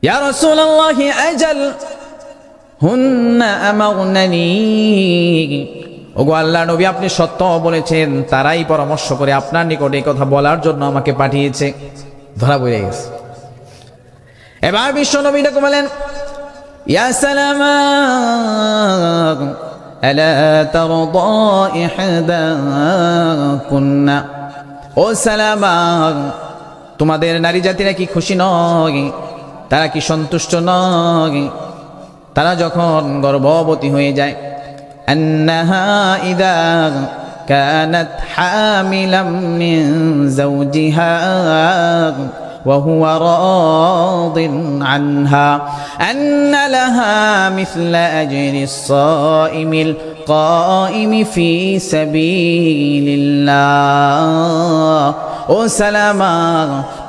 ইয়া রাসূলুল্লাহ আজাল হুন্না আমারনানি, ওগো আল্লাহর নবী আপনি সত্য বলেছেন, তারাই পরামর্শ করে আপনার নিকটে এই কথা বলার জন্য আমাকে পাঠিয়েছে। ধরা পড়ে গেছে। এবার বিশ্ব নবী ডাকে বলেন, ইয়া সালামা আলা তারদা ইহদাকুন্না, ও সালামা তোমাদের নারী জাতিরা কি খুশি নয়, তারা কি সন্তুষ্ট নয়, তারা যখন গর্ভবতী হয়ে যায়, আন্নাহা ইদা কানাত হামিলাম মিন যাওজিহা ওয়া হুয়া রাদিন আনহা আন্না লাহা মিসলা আজরিস সাইমিল কাইমি ফি সাবিলিল্লাহ। ও সালামা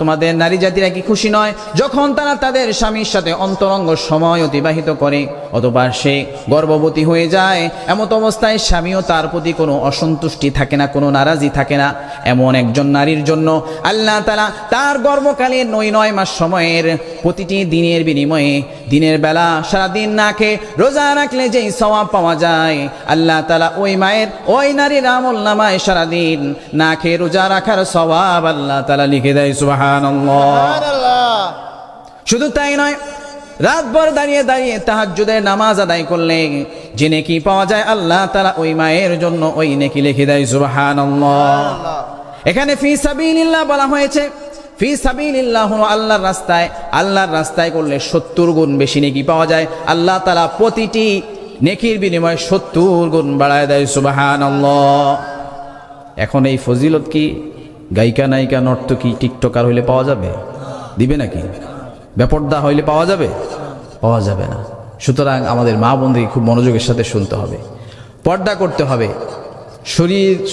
তোমাদের নারী জাতিরা কি খুশি নয় যখন তারা তাদের স্বামীর সাথে অন্তরঙ্গ সময় অতিবাহিত করে, অতঃপর সে গর্ভবতী হয়ে যায়, এমত অবস্থায় স্বামীও তার প্রতি কোনো অসন্তুষ্টি থাকে না, কোনো নারাজি থাকে না। এমন একজন নারীর জন্য আল্লাহ তাআলা তার গর্ভকালে 9 মাস সময়ের প্রতিটি দিনের বিনিময়ে, দিনের বেলা সারাদিন না খেয়ে রোজা রাখলে যেই সওয়াব পাওয়া যায়, আল্লাহ তাআলা ওই মায়ের ওই নারীর আমলনামায় সারাদিন না খেয়ে রোজা রাখার সওয়াব আল্লাহ তাআলা লিখে দেয়। সুবহানাল্লাহ। শুধু তাই নয়, রাতভর দাঁড়িয়ে দাঁড়িয়ে তাহাজ্জুদের নামাজ আদায় করলে যে নেকি পাওয়া যায়, আল্লাহ তাআলা ওই মায়ের জন্য ওই নেকি লিখে দেয়। সুবহানাল্লাহ। এখানে ফি সাবিলিল্লাহ বলা হয়েছে। ফি সাবিলিল্লাহ হলো আল্লাহর রাস্তায় করলে 70 গুণ বেশি নেকি পাওয়া যায়। আল্লাহ তাআলা প্রতিটি নেকির বিনিময়ে 70 গুণ বাড়ায় দেয়। সুবহানাল্লাহ। এখন এই ফজিলত কি গায়িকা নায়িকা নর্তকী টিকটকার হইলে পাওয়া যাবে? দিবে নাকি? বেপরদা হইলে পাওয়া যাবে? পাওয়া যাবে না। সুতরাং আমাদের মা বোনদের খুব মনোযোগের সাথে শুনতে হবে, পর্দা করতে হবে,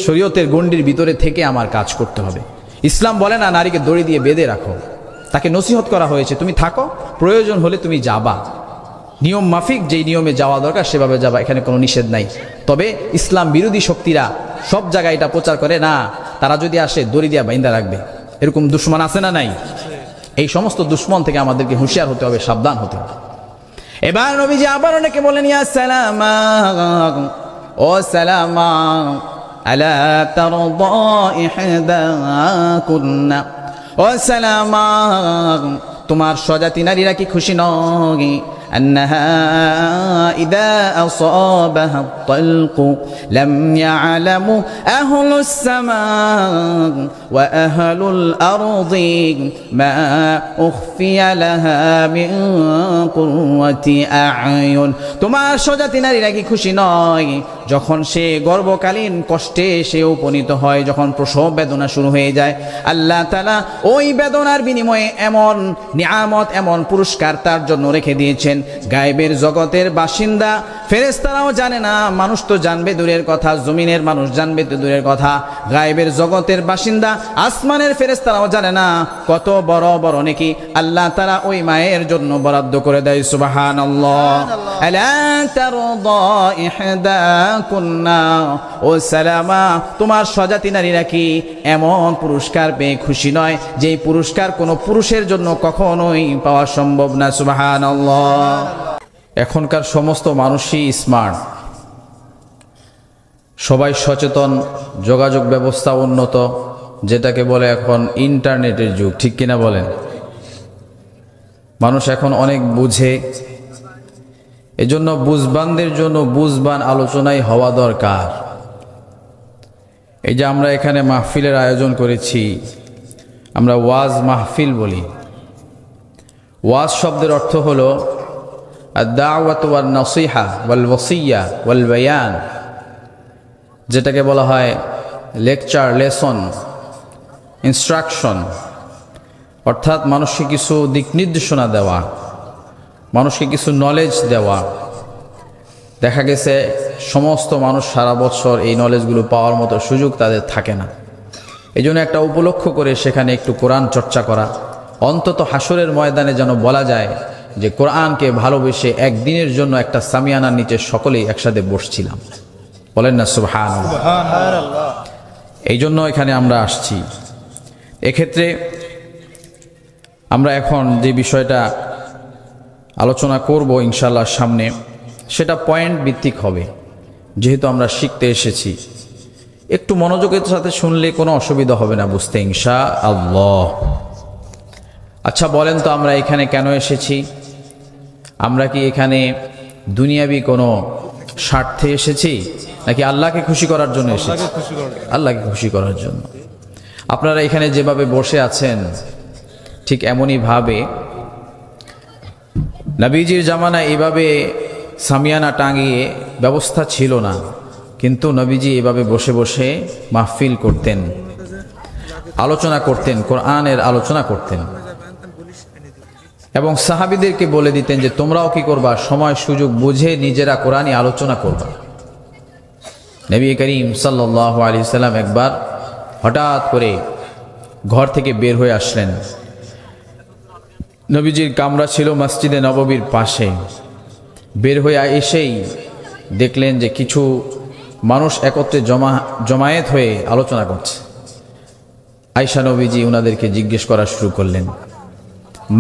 শরীয়তের গণ্ডির ভিতরে থেকে আমার কাজ করতে হবে। ইসলাম বলে না নারীকে দড়ি দিয়ে বেঁধে রাখো, তাকে নসিহত করা হয়েছে তুমি থাকো, প্রয়োজন হলে তুমি যাবা, নিয়ম মাফিক যেই নিয়মে যাওয়া দরকার সেভাবে যাবা, এখানে কোনো নিষেধ নাই। তবে ইসলাম বিরোধী শক্তিরা সব জায়গায় এটা প্রচার করে না, তারা যদি আসে দড়ি দিয়া বাইন্দা রাখবে, এরকম দুশ্মন আছে না নাই? এই সমস্ত দুশ্মন থেকে আমাদেরকে হুঁশিয়ার হতে হবে, সাবধান হতে হবে। এবার নবীজি আবার অনেকে বলেন, ইয়া সালামা ও সালামা আলা তারদা ইহদাকুন্না, ও সালামা তোমার স্বজাতি নারীরা কি খুশি নয়, أنها إذا أصابها الطلق لم يعلم أهل السماء وأهل الأرض ما أخفي لها من قرة أعين। তোমার স্বজাতি নারীরা কি খুশি নয় যখন সে গর্ভকালীন কষ্টে সে উপনীত হয়, যখন প্রসব বেদনা শুরু হয়ে যায়, আল্লাহ তাআলা ওই বেদনার বিনিময়ে এমন নিয়ামত, এমন পুরস্কার তার জন্য রেখে দিয়েছেন। গায়েবের জগতের বাসিন্দা ফেরেশতারাও জানে না, মানুষ তো জানবে দূরের কথা, জমিনের মানুষ জানবে তো দূরের কথা, গায়েবের জগতের বাসিন্দা আসমানের ফেরেশতারাও জানে না কত বড় বড় নেকি আল্লাহ তাআলা ওই মায়ের জন্য বরাদ্দ করে দেয়। সুবহানাল্লাহ। আলা তারদা ইহদাকুন্না, ও সালামা তোমার স্বজাতি নারীরা কি এমন পুরস্কার পেয়ে খুশি নয় যে পুরস্কার কোনো পুরুষের জন্য কখনোই পাওয়া সম্ভব না? সুবহানাল্লাহ। এখনকার সমস্ত মানুষই স্মার্ট, সবাই সচেতন, যোগাযোগ ব্যবস্থা উন্নত, যেটাকে বলে এখন ইন্টারনেটের যুগ, ঠিক কিনা বলেন? মানুষ এখন অনেক বুঝে, এজন্য বুঝবানদের জন্য বুঝবান আলোচনাই হওয়া দরকার। এই যে আমরা এখানে মাহফিলের আয়োজন করেছি, আমরা ওয়াজ মাহফিল বলি। ওয়াজ শব্দের অর্থ হলো আদ-দাওয়াতু ওয়ান-নাসিহা ওয়াল-ওয়াসিয়্যা ওয়াল-বায়ান, যেটাকে বলা হয় লেকচার, লেসন, ইনস্ট্রাকশন, অর্থাৎ মানুষকে কিছু দিক নির্দেশনা দেওয়া, মানুষকে কিছু নলেজ দেওয়া। দেখা গেছে সমস্ত মানুষ সারা বছর এই নলেজগুলো পাওয়ার মতো সুযোগ তাদের থাকে না। এই জন্য একটা উপলক্ষ করে সেখানে একটু কোরআন চর্চা করা, অন্তত হাসরের ময়দানে যেন বলা যায় যে কোরআনকে ভালোবেসে একদিনের জন্য একটা সামিয়ানার নিচে সকলেই একসাথে বসছিলাম। বলেন না সুবহানাল্লাহ। এই জন্য এখানে আমরা আসছি। এক্ষেত্রে আমরা এখন যে বিষয়টা আলোচনা করব ইনশাআল্লাহ সামনে, সেটা পয়েন্ট ভিত্তিক হবে, যেহেতু আমরা শিখতে এসেছি। একটু মনোযোগের সাথে শুনলে কোনো অসুবিধা হবে না বুঝতে, ইনশাআল্লাহ। আচ্ছা বলেন তো, আমরা এখানে কেন এসেছি? আমরা কি এখানে দুনিয়াবি কোনো স্বার্থে এসেছি, নাকি আল্লাহকে খুশি করার জন্য এসেছি? আল্লাহকে খুশি করার জন্য। আপনারা এখানে যেভাবে বসে আছেন, ঠিক এমনই ভাবে নবীজির জামানায় এভাবে সামিয়ানা টাঙিয়ে ব্যবস্থা ছিল না, কিন্তু নবীজি এভাবে বসে বসে মাহফিল করতেন, আলোচনা করতেন, কোরআনের আলোচনা করতেন, এবং সাহাবীদেরকে বলে দিতেন যে তোমরাও কি করবা, সময় সুযোগ বুঝে নিজেরা কোরআনই আলোচনা করবা। নবী করিম সাল্লাল্লাহু আলাইহি সাল্লাম একবার হঠাৎ করে ঘর থেকে বের হয়ে আসলেন। নবীজির কামরা ছিল মসজিদে নববীর পাশে। বের হয়ে এসেই দেখলেন যে কিছু মানুষ একত্রে জমায়েত হয়ে আলোচনা করছে। আয়েশা নবীজি ওনাদেরকে জিজ্ঞেস করা শুরু করলেন,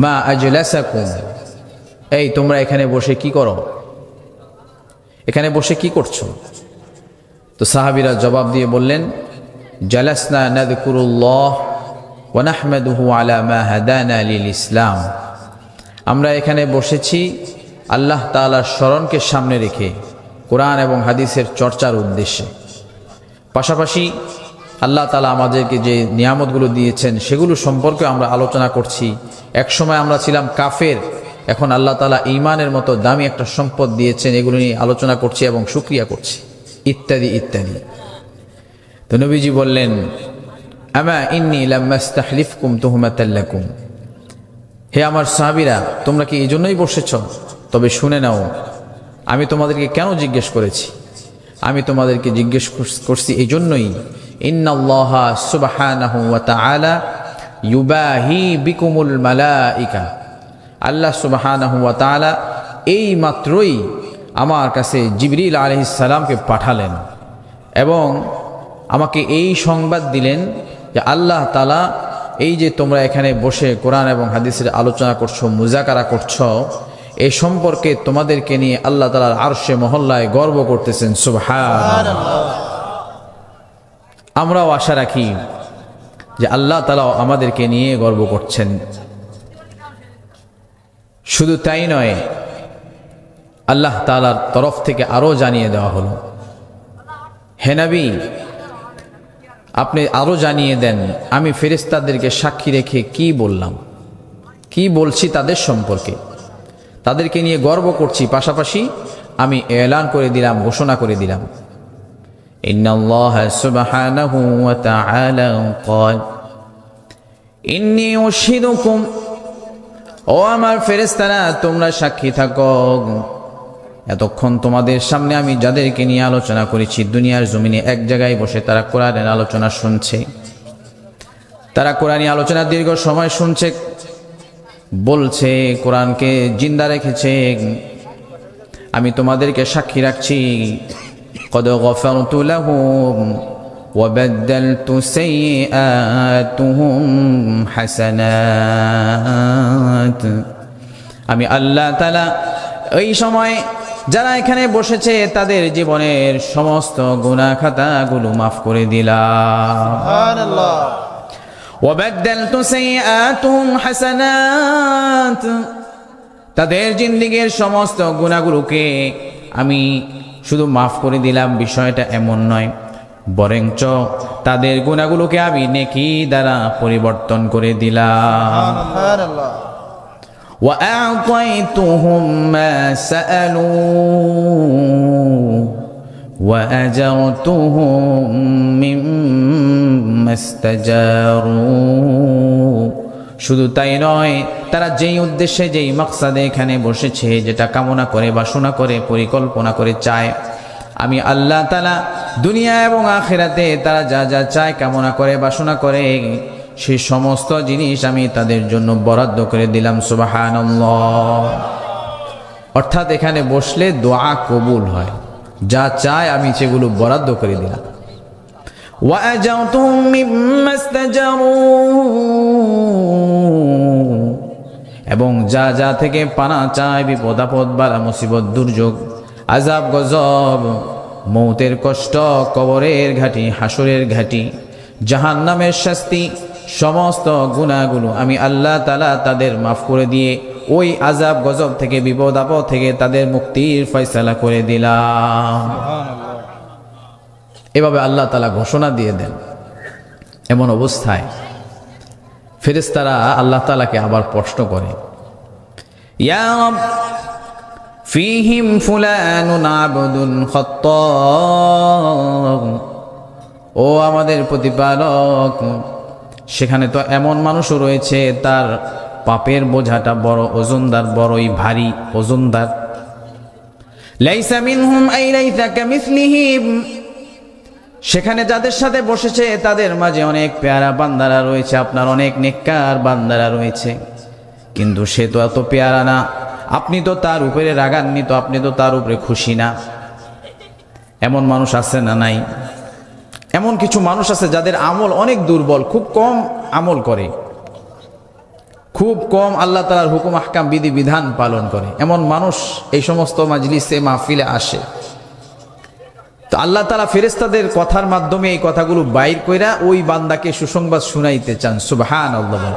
মা আজলাসাকুম, এই তোমরা এখানে বসে কি করো, এখানে বসে কি করছো? তো সাহাবীরা জবাব দিয়ে বললেন, জালাসনা নাযকুরুল্লাহ ওয়া নাহমাদুহু আলা মা হাদানা লিল ইসলাম, আমরা এখানে বসেছি আল্লাহ তাআলার স্মরণকে সামনে রেখে কোরআন এবং হাদিসের চর্চার উদ্দেশ্যে। পাশাপাশি আল্লাহ তাআলা আমাদেরকে যে নিয়ামতগুলো দিয়েছেন সেগুলো সম্পর্কে আমরা আলোচনা করছি। একসময় আমরা ছিলাম কাফের, এখন আল্লাহ তাআলা ঈমানের মতো দামি একটা সম্পদ দিয়েছেন, এগুলো নিয়ে আলোচনা করছি এবং শুকরিয়া করছি, ইত্যাদি ইত্যাদি। তো নবীজি বললেন, আমা ইন্নী লাম্মা আস্তাহলিফকুম তুহমাতাল লাকুম, হে আমার সাহাবীরা, তোমরা কি এই জন্যই বসেছ? তবে শুনে নাও, আমি তোমাদেরকে কেন জিজ্ঞেস করেছি? আমি তোমাদেরকে জিজ্ঞেস করছি এই জন্যই, ইন্নাল্লাহা সুবহানাহু ওয়া তাআলা ইউবাহি বিকুমুল মালাইকা, আল্লাহ সুবহানাহু ওয়া তাআলা এই মাত্রই আমার কাছে জিবরিল আলাইহিস সালামকে পাঠালেন এবং আমাকে এই সংবাদ দিলেন যে আল্লাহ তাআলা এই যে তোমরা এখানে বসে কোরআন এবং হাদিসের আলোচনা করছো, মুজাকারা করছো, এই সম্পর্কে তোমাদেরকে নিয়ে আল্লাহ তাআলার আরশে মহল্লায় গর্ব করতেছেন। সুবহানাল্লাহ। আমরাও আশা রাখি যে আল্লাহ তাআলাও আমাদেরকে নিয়ে গর্ব করছেন। শুধু তাই নয়, আল্লাহ তাআলার তরফ থেকে আরো জানিয়ে দেওয়া হলো, হে নবী আপনি আরো জানিয়ে দেন আমি ফেরেশতাদেরকে সাক্ষী রেখে কি বললাম, কি বলছি তাদের সম্পর্কে, তাদেরকে নিয়ে গর্ব করছি, পাশাপাশি আমি এলান করে দিলাম, ঘোষণা করে দিলাম, ইন্নাল্লাহা সুবহানাহু ওয়া তাআলা ক্বাল ইন্নী উশহিদুকুম, ও আমার ফেরেশতারা তোমরা সাক্ষী থাকো, এতক্ষণ তোমাদের সামনে আমি যাদেরকে নিয়ে আলোচনা করেছি, দুনিয়ার জমিনে এক জায়গায় বসে তারা কোরআনের আলোচনা শুনছে, তারা কোরআনী আলোচনা দীর্ঘ সময় শুনছে, বলছে, কোরআনকে জিন্দা রেখেছে, আমি তোমাদেরকে সাক্ষী রাখছি, কদ গফারতু লাহুম ওয়া বাদদালতু সাইয়্যাতুহুম হাসানাত, আমি আল্লাহ তাআলা এই সময় যারা এখানে বসেছে তাদের জীবনের সমস্ত গুনাহ খাতাগুলো মাফ করে দিলাম। সুবহানাল্লাহ। ওয়া বাদদালতু সাইয়্যাতুহুম হাসানাত, তাদের জিন্দেগীর সমস্ত গুনাহগুলোকে আমি শুধু মাফ করে দিলাম, বিষয়টা এমন নয়, বরঞ্চ তাদের গুনাহগুলোকে আমি নেকি দ্বারা পরিবর্তন করে দিলাম। সুবহানাল্লাহ। وأعطيتهم ما سألوا وأجرتهم مما استجاروا, শুধু তাই নয়, তারা যেই উদ্দেশ্যে যেই মাকসাদে এখানে বসেছে, যেটা কামনা করে, বাসনা করে, পরিকল্পনা করে চায়, আমি আল্লাহ তাআলা দুনিয়া এবং আখিরাতে তারা যা যা চায়, কামনা করে, বাসনা করে, সেই সমস্ত জিনিস আমি তাদের জন্য বরাদ্দ করে দিলাম। সুবহানাল্লাহ। অর্থাৎ এখানে বসলে দোয়া কবুল হয়, যা চায় আমি সেগুলো বরাদ্দ করে দিলাম। وأجرتهم مما استجروا, এবং যা যা থেকে পানা চায়, বিপদ আপদ বালা মুসিবত দুর্যোগ আযাব গজব, মৌতের কষ্ট, কবরের ঘাটি, হাসরের ঘাটি, জাহান্নামের শাস্তি, সমস্ত গুনাহগুলো আমি আল্লাহ তাআলা তাদের মাফ করে দিয়ে ওই আযাব গজব থেকে, বিপদ আপদ থেকে তাদের মুক্তির ফয়সালা করে দিলাম। এভাবে আল্লাহ তাআলা ঘোষণা দিয়ে দেন। এমন অবস্থায় ফেরেশতারা আল্লাহ তাআলাকে আবার প্রশ্ন করে, ইয়া রব ফীহিম ফুলানুন আবদুন খাত্তা, ও আমাদের প্রতিপালক, সেখানে তো এমন মানুষও রয়েছে তার পাপের বোঝাটা বড় ওজনদার, বড়ই ভারী ওজনদার। লাইসা মিনহুম আই লাইসা কামিসলিহিম, সেখানে যাদের সাথে বসেছে তাদের মাঝে অনেক পেয়ারা বান্দারা রয়েছে, আপনার অনেক নেককার বান্দারা রয়েছে, কিন্তু সে তো এত পেয়ারা না, আপনি তো তার উপরে রাগান্বিত, আপনি তো তার উপরে খুশি না। এমন মানুষ আছে না নাই? এমন কিছু মানুষ আছে যাদের আমল অনেক দুর্বল, খুব কম আমল করে, খুব কম আল্লাহ তাআলার হুকুম আহকাম বিধি বিধান পালন করে। এমন মানুষ এই সমস্ত মাজলিসে মাহফিলে আসে, তো আল্লাহ তাআলা ফেরেশতাদের কথার মাধ্যমে এই কথাগুলো বাইর কইরা ওই বান্দাকে সুসংবাদ শুনাইতে চান। সুবহানাল্লাহ।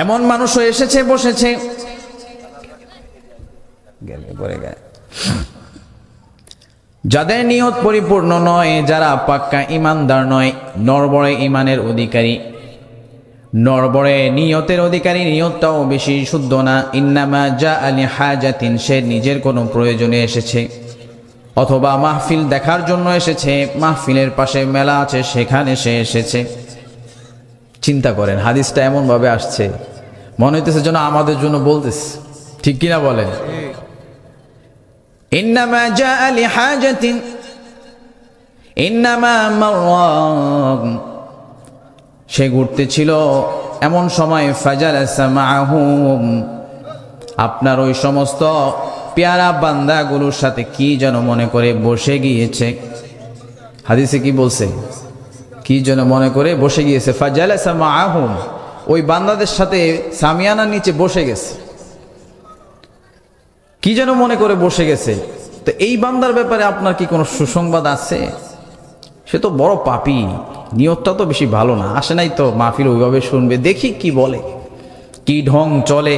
এমন মানুষও এসেছে, বসেছে, যাদের নিয়ত পরিপূর্ণ নয়, যারা পাক্কা ইমানদার নয়, নড়বড়ে ইমানের অধিকারী, নড়বড়ে নিয়তের অধিকারী, নিয়তটাও বেশি শুদ্ধ না। ইন্নামা জাআ লিহাজাতিন, সে নিজের কোনো প্রয়োজনে এসেছে, অথবা মাহফিল দেখার জন্য এসেছে, মাহফিলের পাশে মেলা আছে সেখানে সে এসেছে। চিন্তা করেন, হাদিসটা এমনভাবে আসছে মনে হইতেছে যেন আমাদের জন্য বলতেছে, ঠিক কিনা বলেন? ইন্নামা জাআ লিহাজাতিন, ইন্নামা মাররা, সে ঘুরতে ছিল এমন সময়, ফাজালাসা মাআহুম, আপনার ওই সমস্ত পেয়ারা বান্দাগুলোর সাথে কি যেন মনে করে বসে গিয়েছে। হাদিসে কি বলছে? কি যেন মনে করে বসে গিয়েছে। ফাজালাসা মাআহুম, ওই বান্দাদের সাথে সামিয়ানার নিচে বসে গেছে, কি যেন মনে করে বসে গেছে। তো এই বান্দার ব্যাপারে আপনার কি কোনো সুসংবাদ আছে? সে তো বড় পাপী, নিয়তটা তো বেশি ভালো না, আসে নাই তো মাহফিল ওইভাবে শুনবে, দেখি কি বলে, কি ঢং চলে,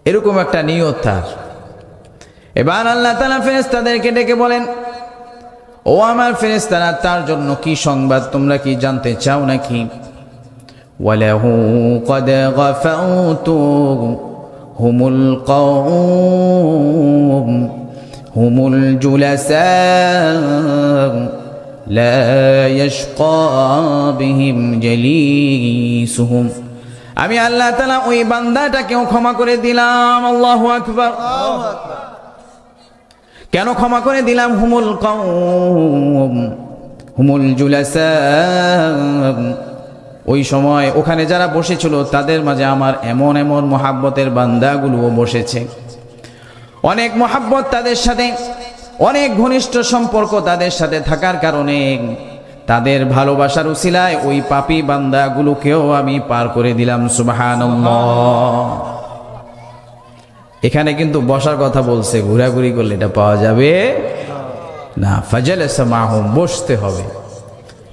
এরকম একটা নিয়ত তার। এবার আল্লাহ তাআলা ফেরেশতাদেরকে ডেকে বলেন, ও আমার ফেরেশতারা, তার জন্য কি সংবাদ, তোমরা কি জানতে চাও নাকি? ওয়ালাহু ক্বাদ গাফারতু হুমুল কওম হুমুল জুলাসা লা ইয়াশকা বিহিম জালিসুহুম, আমি আল্লাহ তাআলা ওই বান্দাটাকেও ক্ষমা করে দিলাম। আল্লাহু আকবার। কেন ক্ষমা করে দিলাম? হুমুল কওম হুমুল জুলাসা, ওই সময় ওখানে যারা বসেছিল তাদের মাঝে আমার এমন এমন মহাব্বতের বান্দাগুলোও বসেছে, অনেক মহাব্বত তাদের সাথে, অনেক ঘনিষ্ঠ সম্পর্ক তাদের সাথে থাকার কারণে তাদের ভালোবাসার উসিলায় ওই পাপী বান্দাগুলোকেও আমি পার করে দিলাম। সুবহানাল্লাহ। এখানে কিন্তু বসার কথা বলছে, ঘোরাঘুরি করলে এটা পাওয়া যাবে না। ফাজালাসা মাহুম, বসতে হবে,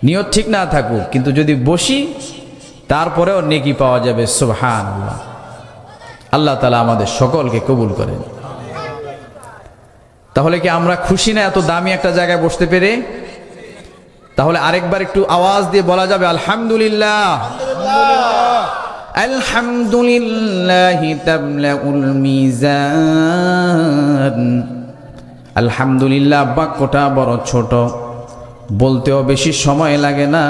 নিয়ত ঠিক না থাকুক, কিন্তু যদি বসি তারপরেও নেকি পাওয়া যাবে। সুবহানাল্লাহ। আল্লাহ তাআলা আমাদের সকলকে কবুল করেন। তাহলে কি আমরা খুশি না এত দামি একটা জায়গায় বসতে পেরে? তাহলে আরেকবার একটু আওয়াজ দিয়ে বলা যাবে আলহামদুলিল্লাহ। আলহামদুলিল্লাহ তামলাউল মিজান। আলহামদুলিল্লাহ বাক্যটা বড় ছোট, বলতেও বেশি সময় লাগে না,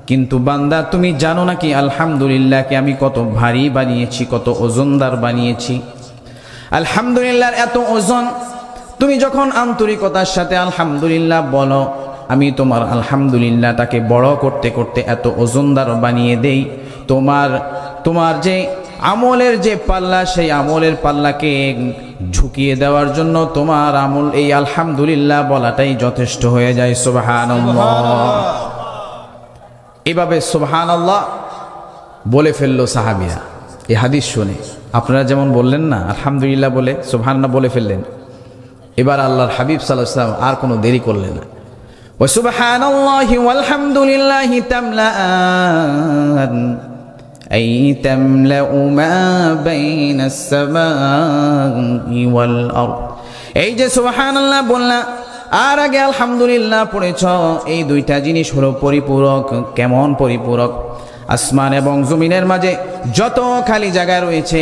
কিন্তু বান্দা তুমি জানো নাকি আলহামদুলিল্লাহকে আমি কত ভারী বানিয়েছি, কত ওজনদার বানিয়েছি। আলহামদুলিল্লাহর এত ওজন, তুমি যখন আন্তরিকতার সাথে আলহামদুলিল্লাহ বলো, আমি তোমার আলহামদুলিল্লাহটাকে বড় করতে করতে এত ওজনদার বানিয়ে দেই। তোমার যে আমলের যে পাল্লা, সেই আমলের পাল্লাকে ঝুঁকিয়ে দেওয়ার জন্য তোমার আমল এই আলহামদুলিল্লাহ বলাটাই যথেষ্ট হয়ে যায়। সুবহানাল্লাহ। এভাবে সুবহানাল্লাহ বলে ফেললো সাহাবীরা এই হাদিস শুনে। আপনারা যেমন বললেন না আলহামদুলিল্লাহ বলে সুবহানাল্লাহ বলে ফেললেন, এবার আল্লাহর হাবিব সাল্লাল্লাহু আলাইহি ওয়াসাল্লাম আর কোনো দেরি করলেন না। ওয়া সুবহানাল্লাহি ওয়ালহামদুলিল্লাহি তামলাআন আই তামলাউ মা বাইনাস সামাই ওয়াল আরদ। এই যে সুবহানাল্লাহ বললা আর আগে আলহামদুলিল্লাহ পড়েছ, এই দুইটা জিনিস হলো পরিপূরক। কেমন পরিপূরক? আসমান এবং জমিনের মাঝে যত খালি জায়গা রয়েছে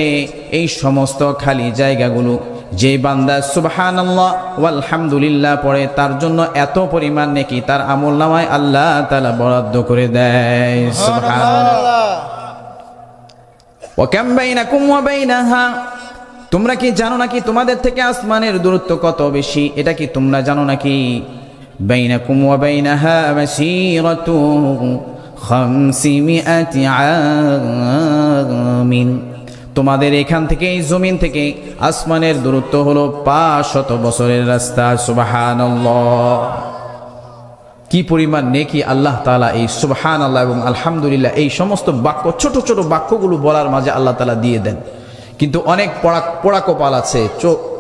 এই সমস্ত খালি জায়গাগুলো যে বান্দা সুবহানাল্লাহ ওয়ালহামদুলিল্লাহ পড়ে তার জন্য এত পরিমাণ নেকি তার আমলনামায় আল্লাহ তাআলা বরাদ্দ করে দেয়। সুবহানাল্লাহ। ওয়া কাম বাইনাকুম ওয়া বাইনাহা, তোমরা কি জানো নাকি তোমাদের থেকে আসমানের দূরত্ব কত বেশি? এটা কি তোমরা জানো নাকি? বাইনাকুম ওয়া বাইনাহা মাসীরাতু 500 আমিন। তোমাদের এখান থেকে এই জমিন থেকে আসমানের দূরত্ব হলো 500 বছরের রাস্তা। সুবহানাল্লাহ। কি পরিমাণ নেকি আল্লাহ তাআলা এই সুবহানাল্লাহ এবং আলহামদুলিল্লাহ এই সমস্ত বাক্য, ছোট ছোট বাক্যগুলো বলার মাঝে আল্লাহ তাআলা দিয়ে দেন। কিন্তু অনেক পড়া কপাল আছে,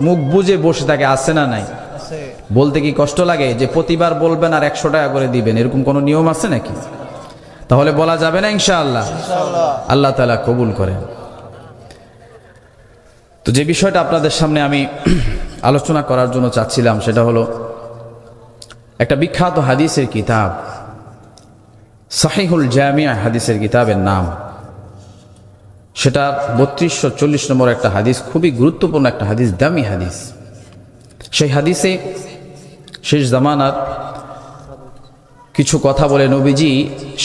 মুখ বুজে বসে থাকে, আছে না নাই? বলতে কি কষ্ট লাগে যে প্রতিবার বলবেন আর 100 টাকা করে দিবেন, এরকম কোনো নিয়ম আছে নাকি? তাহলে বলা যাবে না ইনশাআল্লাহ? আল্লাহ তাআলা কবুল করেন। তো যে বিষয়টা আপনাদের সামনে আমি আলোচনা করার জন্য চাচ্ছিলাম সেটা হলো একটা বিখ্যাত হাদিসের কিতাব সহিহুল জামিয়া হাদিসের কিতাবের নাম, সেটা 3240 নম্বর একটা হাদিস, খুবই গুরুত্বপূর্ণ একটা হাদিস, দামি হাদিস। সেই হাদিসে শেষ জামানার কিছু কথা বলে নবীজি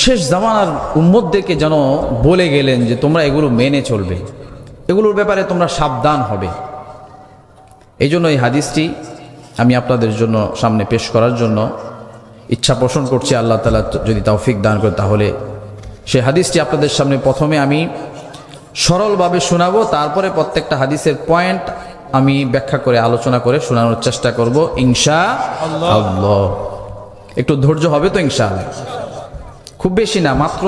শেষ জামানার উম্মতদেরকে যেন বলে গেলেন যে তোমরা এগুলো মেনে চলবে, এগুলোর ব্যাপারে তোমরা সাবধান হবে। এই জন্য এই হাদিসটি আমি আপনাদের জন্য সামনে পেশ করার জন্য ইচ্ছা পোষণ করছি। আল্লাহ তাআলা যদি তৌফিক দান করে তাহলে সেই হাদিসটি আপনাদের সামনে প্রথমে আমি সরলভাবে শোনাবো, তারপরে প্রত্যেকটা হাদিসের পয়েন্ট আমি ব্যাখ্যা করে আলোচনা করে শোনানোর চেষ্টা করব ইনশাআল্লাহ। একটু ধৈর্য হবে তো ইনশাআল্লাহ? খুব বেশি না, মাত্র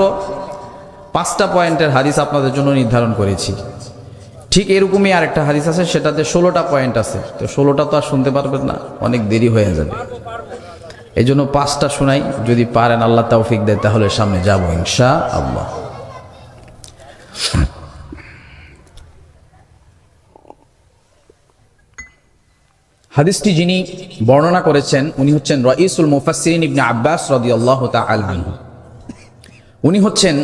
5টা পয়েন্টের হাদিস আপনাদের জন্য নির্ধারণ করেছি। ঠিক এরকমই আরেকটা হাদিস আছে, সেটাতে 16টা পয়েন্ট আছে। তো 16টা তো আর শুনতে পারবেন না, অনেক দেরি হয়ে যাবে। এই জন্য 5টা শোনাই, যদি পারেন আল্লাহ তৌফিক দেয় তাহলে সামনে যাব ইনশাআল্লাহ। হাদিসটি যিনি বর্ণনা করেছেন উনি হচ্ছেন রাইসুল মুফাসসিরিন ইবনে আব্বাস রাদিয়াল্লাহু তাআলা আনহু। উনি হচ্ছেন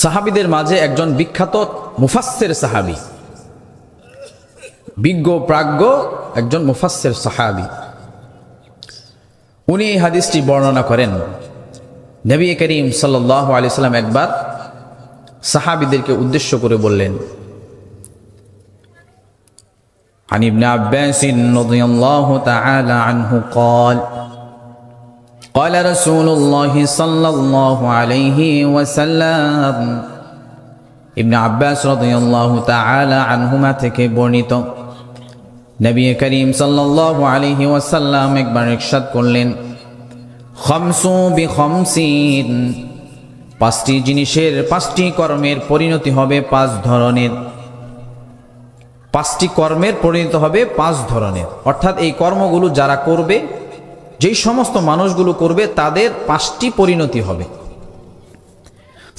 সাহাবীদের মাঝে একজন বিখ্যাত মুফাসসির সাহাবী, বিজ্ঞ প্রাজ্ঞ একজন মুফাসসির সাহাবী। উনি এই হাদিসটি বর্ণনা করেন। নবী করিম সাল্লাল্লাহু আলাইহি ওয়াসাল্লাম একবার সাহাবীদেরকে উদ্দেশ্য করে বললেন, عن ابن عباس رضي الله تعالى عنه قال قال رسول الله صلى الله عليه وسلم। ইবনে আব্বাস রাদিয়াল্লাহু তাআলা আনহুমা থেকে বর্ণিত, নবী করিম সাল্লাল্লাহু আলাইহি ওয়াসাল্লাম একবার ইরশাদ করলেন, খামসু বিখামসিন, 5টি জিনিসের 5টি কর্মের পরিণতি হবে 5 ধরনের। 5টি কর্মের পরিণত হবে 5 ধরনের, অর্থাৎ এই কর্মগুলো যারা করবে, যেই সমস্ত মানুষগুলো করবে তাদের 5টি পরিণতি হবে।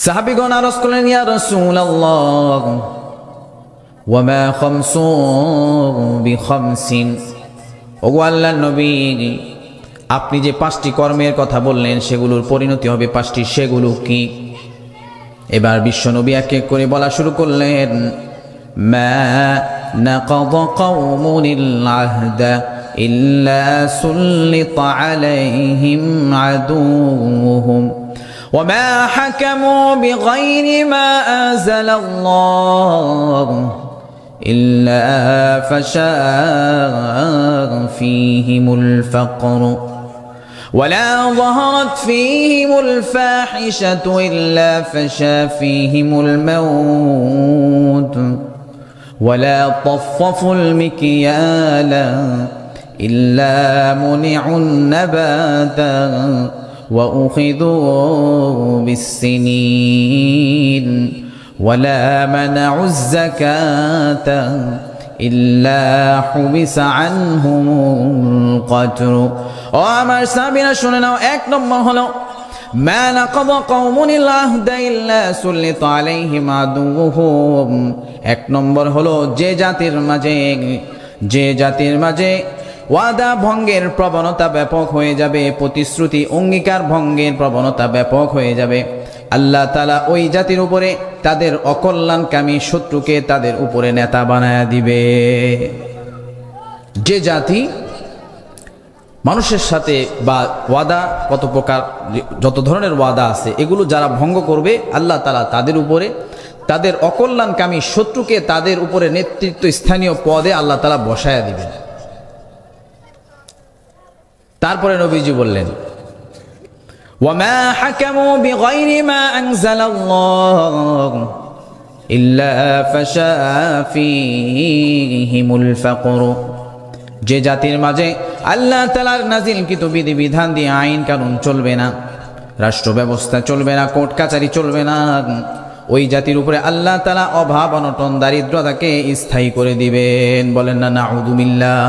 সাহাবীগণ আরজ করলেন, ইয়া রাসূলুল্লাহ ওয়া মা খামসু বিখামসিন, ওগো আল্লাহর নবী আপনি যে 5টি কর্মের কথা বললেন সেগুলোর পরিণতি হবে 5টি, সেগুলো কি? এবার বিশ্বনবী এক এক করে বলা শুরু করলেন, মা নাকাদ কওমুল আহদা ইল্লা সুল্লিতা আলাইহিম আদুউহুম ওয়া মা হাকামু বিগাইরি মা আনজালাল্লাহ ইল্লা ফাশা ফীহিমুল ফাকর ولا ظهرت فيهم الفاحشة إلا فشى فيهم الموت ولا طففوا المكيال إلا منعوا النبات وأخذوا بالسنين ولا منعوا الزكاة إلا حبس عنهم القتل ও আমার সাহাবীরা শুনে নাও এক নম্বর হলো মা নাকাদা কওমুল আহদা ইল্লা সুল্লিত আলাইহিম আদুহুম এক নম্বর হলো যে জাতির মাঝে ওয়াদা ভঙ্গের প্রবণতা ব্যাপক হয়ে যাবে, প্রতিশ্রুতি অঙ্গীকার ভঙ্গের প্রবণতা ব্যাপক হয়ে যাবে, আল্লাহ তাআলা ওই জাতির উপরে তাদের অকল্যাণকামী শত্রুকে তাদের উপরে নেতা বানায়া দিবে। যে জাতি মানুষের সাথে বা ওয়াদা কত প্রকার যত ধরনের ওয়াদা আছে এগুলো যারা ভঙ্গ করবে আল্লাহ তাআলা তাদের উপরে তাদের অকল্যাণকামী শত্রুকে তাদের উপরে নেতৃত্ব স্থানীয় পদে আল্লাহ তাআলা বসায়া দিবেন। তারপরে নবীজি বললেন ওয়ামা হাকামু বিগাইরি মা আনজালাল্লাহ ইল্লা ফাশা ফীহিমুল ফাকর যে জাতির মাঝে আল্লাহ তাআলার নাজিলকৃত বিধিবিধান দিয়ে আইন কানুন চলবে না, রাষ্ট্র ব্যবস্থা চলবে না, কোর্ট কাচারি চলবে না, ওই জাতির উপরে আল্লাহ তাআলা অভাব অনটন দারিদ্রতাকে স্থায়ী করে দিবেন। বলেন না নাউযু বিল্লাহ।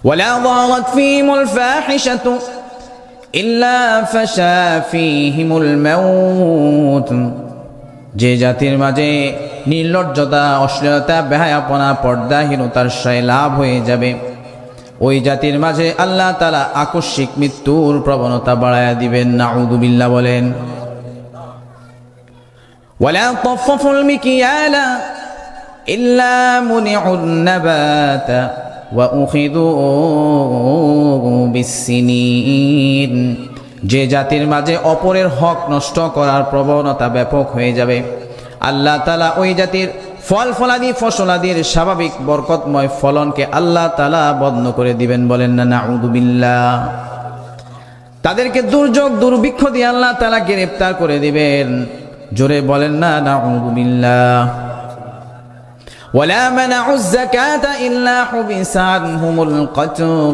ولا ضاغت فيهم الفاحشة إلا فشا فيهم الموت যে জাতির মাঝে নির্লজ্জতা অশ্লীলতা বেহায়াপনা পর্দাহীনতার সায় লাভ হয়ে যাবে ওই জাতির মাঝে আল্লাহ তাআলা আকস্মিক মৃত্যুর প্রবণতা বাড়ায়া দিবেন। নাউযু বিল্লাহ। বলেন ওয়ালা তাফফুল মিকিয়ালা ইল্লা মুনিউন নাবাতা যে জাতির মাঝে অপরের হক নষ্ট করার প্রবণতা ব্যাপক হয়ে যাবে আল্লাহ তাআলা ওই জাতির ফল ফলাদি ফসলাদির স্বাভাবিক বরকতময় ফলনকে আল্লাহ তাআলা বন্ধ করে দিবেন। বলেন না নাউযু বিল্লাহ। তাদেরকে দুর্যোগ দুর্ভিক্ষ দিয়ে আল্লাহ তাআলা গ্রেফতার করে দিবেন। জোরে বলেন না নাউযু বিল্লাহ। ولا منعوا الزكاة إلا حبس عنهم القتر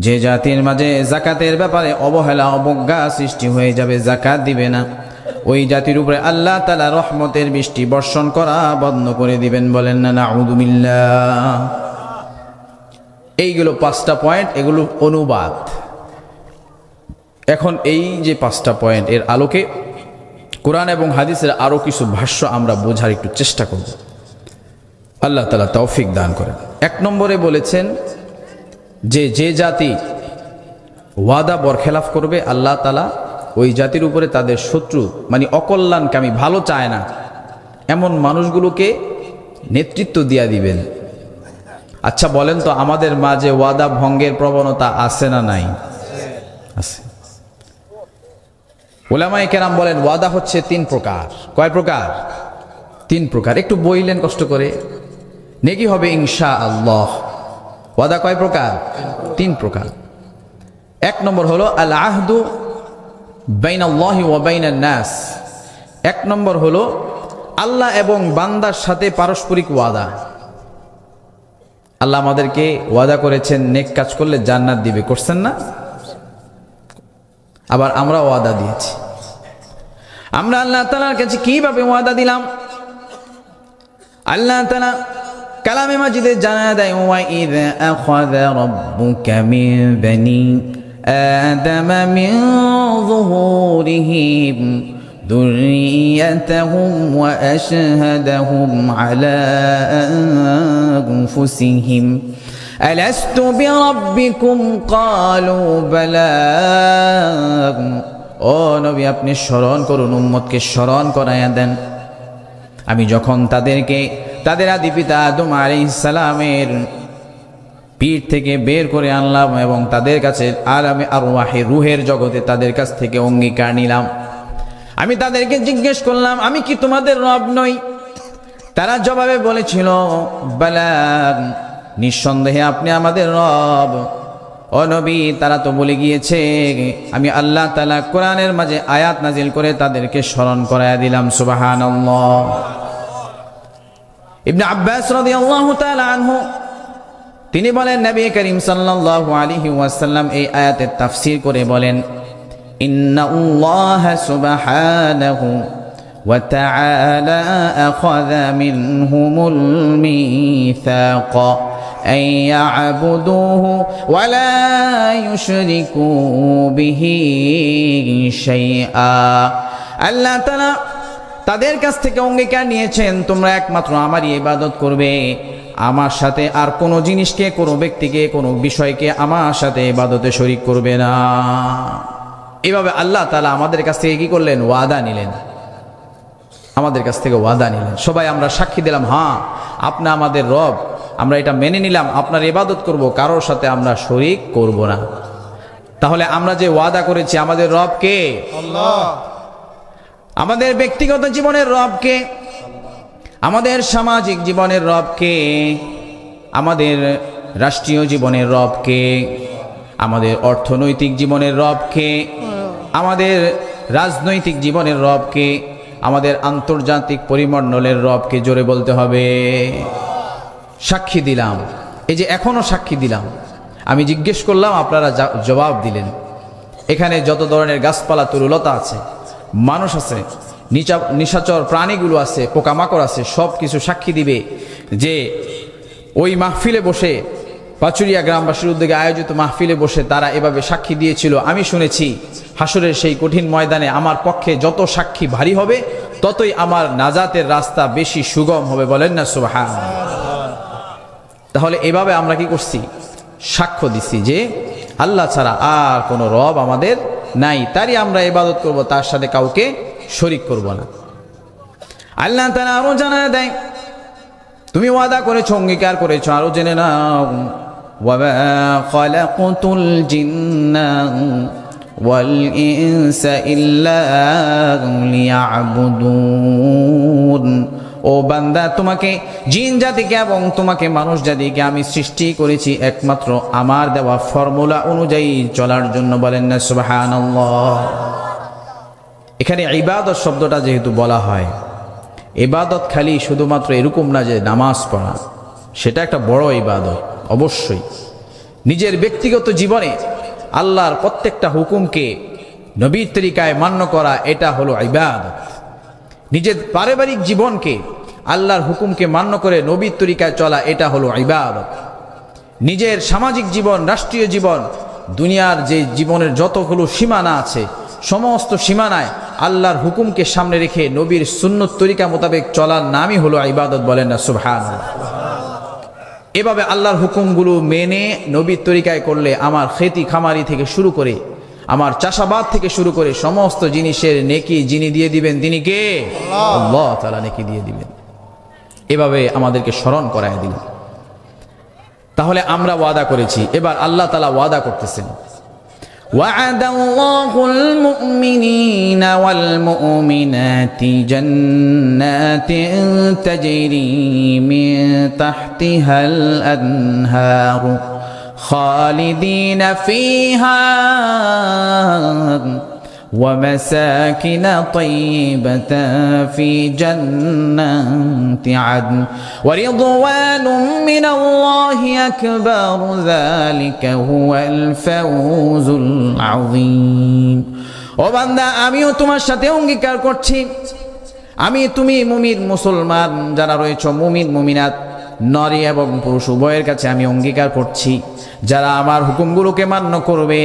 যে জাতির মাঝে যাকাতের ব্যাপারে অবহেলা অবজ্ঞা সৃষ্টি হয়ে যাবে, যাকাত দিবে না, ওই জাতির উপরে আল্লাহ তাআলা রহমতের বৃষ্টি বর্ষণ করা বন্ধ করে দিবেন। বলেন না নাউযু বিল্লাহ। এইগুলো 5টা পয়েন্ট, এগুলো অনুবাদ। এখন এই যে 5টা পয়েন্ট এর আলোকে কোরআন এবং হাদিসের আরো কিছু ভাষ্য আমরা বোঝার একটু চেষ্টা করব। আল্লাহ তাআলা তৌফিক দান করেন। 1 নম্বরে বলেছেন যে জাতি ওয়াদা বরখেলাফ করবে আল্লাহ তাআলা ওই জাতির উপরে তাদের শত্রু মানে অকল্যাণকামী ভালো চায় না এমন মানুষগুলোকে নেতৃত্ব দিয়া দিবেন। আচ্ছা বলেন তো আমাদের মাঝে ওয়াদা ভঙ্গের প্রবণতা আছে না নাই? আছে। উলামায়ে কেরাম বলেন ওয়াদা হচ্ছে 3 প্রকার। কয় প্রকার? 3 প্রকার। একটু বইলেন কষ্ট করে, নেকি হবে ইনশাআল্লাহ। ওয়াদা কয় প্রকার? 3 প্রকার। 1 নম্বর হলো আল আহদু বাইনাল্লাহি ওয়া বাইনান নাস। 1 নম্বর হলো আল্লাহ এবং বান্দার সাথে পারস্পরিক ওয়াদা। আল্লাহ আমাদেরকে ওয়াদা করেছেন নেক কাজ করলে জান্নাত দিবে, করছেন না? আবার আমরা ওয়াদা দিয়েছি। আমরা আল্লাহ তাআলার কাছে কিভাবে ওয়াদা দিলাম? আল্লাহ তাআলা কালামে মাজিদে জানা দেয় ওয়া ইয আখাযা রাব্বুকা মিন বানি আদামা মিন যুহুরিহিম যুররিয়াতাহুম ওয়া আশহাদাহুম আলা আনফুসিহিম আলাস্তু বিরাব্বিকুম ক্বালু বালা। ও নবী আপনি স্মরণ করুন, উম্মতকে স্মরণ করায়া দেন আমি যখন তাদের আদি পিতা আদম আলাইহিস সালামের পিঠ থেকে বের করে আনলাম এবং তাদের কাছে আলামে আরওয়াহে রূহের জগতে তাদের কাছ থেকে অঙ্গীকার নিলাম। আমি তাদেরকে জিজ্ঞেস করলাম আমি কি তোমাদের রব নই? তারা জবাবে বলেছিল বালা, নিঃসন্দেহে আপনি আমাদের রব। ও নবী তারা তো বলে গিয়েছে, আমি আল্লাহ তাআলা কোরআনের মাঝে আয়াত নাজিল করে তাদেরকে স্মরণ করায়া দিলাম। সুবহানাল্লাহ। ইবনে আব্বাস রাদিয়াল্লাহু তাআলা আনহু তিনি বলেন, নবী করিম সাল্লাল্লাহু আলাইহি ওয়াসাল্লাম এই আয়াতের তাফসীর করে বলেন, ইন্নাল্লাহা সুবহানাহু ওয়া তাআলা আখাযা মিনহুমুল মিসাকা আন ইয়া'বুদুহু ওয়া লা ইউশরিকু বিহি শাইআ। আল্লাহ তাআলা তাদের কাছ থেকে অঙ্গীকার নিয়েছেন, তোমরা একমাত্র আমারই ইবাদত করবে, আমার সাথে আর কোনো জিনিসকে, কোনো ব্যক্তিকে, কোনো বিষয়কে আমার সাথে ইবাদতে শরীক করবে না। এভাবে আল্লাহ তাআলা আমাদের কাছ থেকে কি করলেন? ওয়াদা নিলেন, আমাদের কাছ থেকে ওয়াদা নিলেন। সবাই আমরা সাক্ষী দিলাম, হ্যাঁ আপনি আমাদের রব, আমরা এটা মেনে নিলাম, আপনার ইবাদত করব, কারোর সাথে আমরা শরীক করব না। তাহলে আমরা যে ওয়াদা করেছি, আমাদের রব কে? আল্লাহ। আমাদের ব্যক্তিগত জীবনের রব কে? আমাদের সামাজিক জীবনের রব কে? আমাদের রাষ্ট্রীয় জীবনের রব কে? আমাদের অর্থনৈতিক জীবনের রব কে? আমাদের রাজনৈতিক জীবনের রব কে? আমাদের আন্তর্জাতিক পরিমণ্ডলের রব কে? জোরে বলতে হবে। সাক্ষী দিলাম, এই যে এখনো সাক্ষী দিলাম, আমি জিজ্ঞেস করলাম, আপনারা জবাব দিলেন। এখানে যত ধরনের গাছপালা তরুলতা আছে, মানুষ আছে, নিশাচর প্রাণীগুলো আছে, পোকামাকড় আছে, সব কিছু সাক্ষী দিবে যে ওই মাহফিলে বসে, পাচুরিয়া গ্রামবাসীর উদ্যোগে আয়োজিত মাহফিলে বসে তারা এভাবে সাক্ষী দিয়েছিল। আমি শুনেছি হাসরের সেই কঠিন ময়দানে আমার পক্ষে যত সাক্ষী ভারী হবে, ততই আমার নাজাতের রাস্তা বেশি সুগম হবে। বলেন না সুবহানাল্লাহ। তাহলে এভাবে আমরা কি করছি? সাক্ষ্য দিচ্ছি যে আল্লাহ ছাড়া আর কোনো রব আমাদের নাই, তারই আমরা ইবাদত করব, তার সাথে কাউকে শরীক করব না। আল্লাহ তাআলা আরো জানায় দেয়, তুমি ওয়াদা করেছো, অঙ্গীকার করেছো, আরো জেনে নাও, ওয়া খালাকুতুল জিন্না ওয়াল ইনসা ইল্লা লিয়াবুদুন। ও বান্দা, তোমাকে জিন জাতিকে এবং তোমাকে মানুষ জাতিকে আমি সৃষ্টি করেছি একমাত্র আমার দেওয়া ফর্মুলা অনুযায়ী চলার জন্য। বলেন না সুবহানাল্লাহ। এখানে ইবাদত শব্দটা যেহেতু বলা হয়, ইবাদত খালি শুধুমাত্র এরকম না যে নামাজ পড়া, সেটা একটা বড় ইবাদত অবশ্যই। নিজের ব্যক্তিগত জীবনে আল্লাহর প্রত্যেকটা হুকুমকে নবীর তরিকায় মান্য করা, এটা হলো ইবাদত। নিজের পারিবারিক জীবনকে আল্লাহর হুকুমকে মান্য করে নবীর তরিকায় চলা, এটা হলো ইবাদত। নিজের সামাজিক জীবন, রাষ্ট্রীয় জীবন, দুনিয়ার যে জীবনের যতগুলো সীমানা আছে, সমস্ত সীমানায় আল্লাহর হুকুমকে সামনে রেখে নবীর সুন্নত তরিকা মোতাবেক চলার নামই হলো ইবাদত। বলেন না সুবহানাল্লাহ। এভাবে আল্লাহর হুকুমগুলো মেনে নবীর তরিকায় করলে আমার খেতি খামারি থেকে শুরু করে, আমার চাষাবাদ থেকে শুরু করে সমস্ত জিনিসের নেকি যিনি দিয়ে দিবেন তিনি কে? আল্লাহ তাআলা নেকি দিয়ে দিবেন। এভাবে আমাদেরকে স্মরণ করায় দিলেন। তাহলে আমরা ওয়াদা করেছি, এবার আল্লাহ তাআলা ওয়াদা করতেছেন, وعد الله المؤمنين والمؤمنات جنات تجري من تحتها الأنهار خالدين فيها ومساكن طيبة في جنات عدن ورضوان من الله أكبر ذلك هو الفوز العظيم। ও বান্দা, আমিও তোমার সাথে অঙ্গীকার করছি, তুমি মুমিন মুসলমান যারা রয়েছে, মুমিন মুমিনাত নারী এবং পুরুষ উভয়ের কাছে আমি অঙ্গীকার করছি, যারা আমার হুকুমগুলোকে মান্য করবে,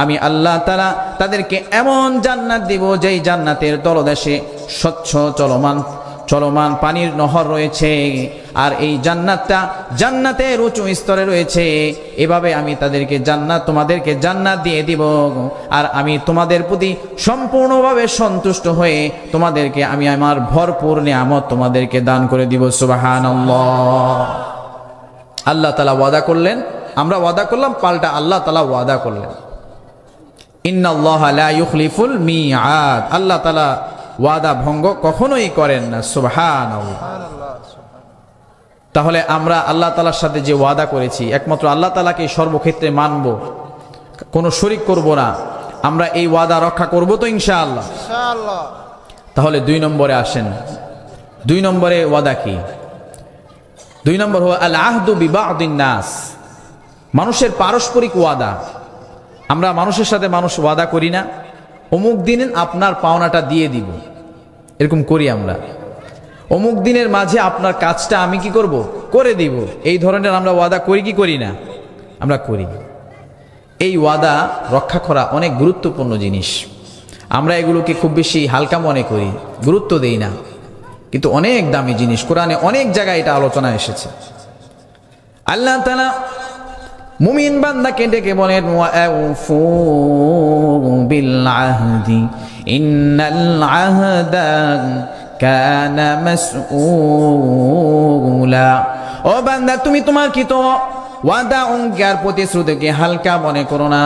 আমি আল্লাহ তাআলা তাদেরকে এমন জান্নাত দিব, যেই জান্নাতের তলদেশে স্বচ্ছ চলমান পানির নহর রয়েছে, আর এই জান্নাতটা জান্নাতের উঁচু স্তরে রয়েছে। এভাবে আমি তাদেরকে তোমাদেরকে জান্নাত দিয়ে দিব, আর আমি তোমাদের প্রতি সম্পূর্ণভাবে সন্তুষ্ট হয়ে তোমাদেরকে আমি আমার ভরপুর নিয়ামত তোমাদেরকে দান করে দিব। সুবহানাল্লাহ। আল্লাহ তাআলা ওয়াদা করলেন, আমরা ওয়াদা করলাম, পাল্টা আল্লাহ তাআলা ওয়াদা করলেন। ইন্নাল্লাহা লা ইউখলিফুল মিআদ। আল্লাহ তাআলা ওয়াদা ভঙ্গ কখনোই করেন না। সুবহানাল্লাহ। তাহলে আমরা আল্লাহ তাআলার সাথে যে ওয়াদা করেছি, একমাত্র আল্লাহ তাআলাকে সর্বক্ষেত্রে মানব, কোনো শরীক করব না, আমরা এই ওয়াদা রক্ষা করব তো ইনশাআল্লাহ। ইনশাআল্লাহ। তাহলে 2 নম্বরে আসেন। 2 নম্বরে ওয়াদা কি? 2 নম্বর হলো আল আহদু বিবাদিন নাস, মানুষের পারস্পরিক ওয়াদা। আমরা মানুষের সাথে মানুষ ওয়াদা করি না, অমুক দিন আপনার পাওনাটা দিয়ে দিব, এরকম করি আমরা। অমুক দিনের মাঝে আপনার কাজটা আমি কি করব, করে দিব, এই ধরনের আমরা ওয়াদা করি কি করি না? আমরা করি। এই ওয়াদা রক্ষা করা অনেক গুরুত্বপূর্ণ জিনিস। আমরা এগুলোকে খুব বেশি হালকা মনে করি, গুরুত্ব দেই না, কিন্তু অনেক দামি জিনিস। কোরআনে অনেক জায়গায় এটা আলোচনা এসেছে। আল্লাহ তাআলা মুমিন বান্দাকে ডেকে বলেন ওয়াউফু বিল আহদি ইন্নাল আহদা কানা মাসউলা। ও বান্দা, তুমি তোমার কি তো ওয়াদা অঙ্গীকার প্রতিশ্রুতিকে হালকা মনে করো না।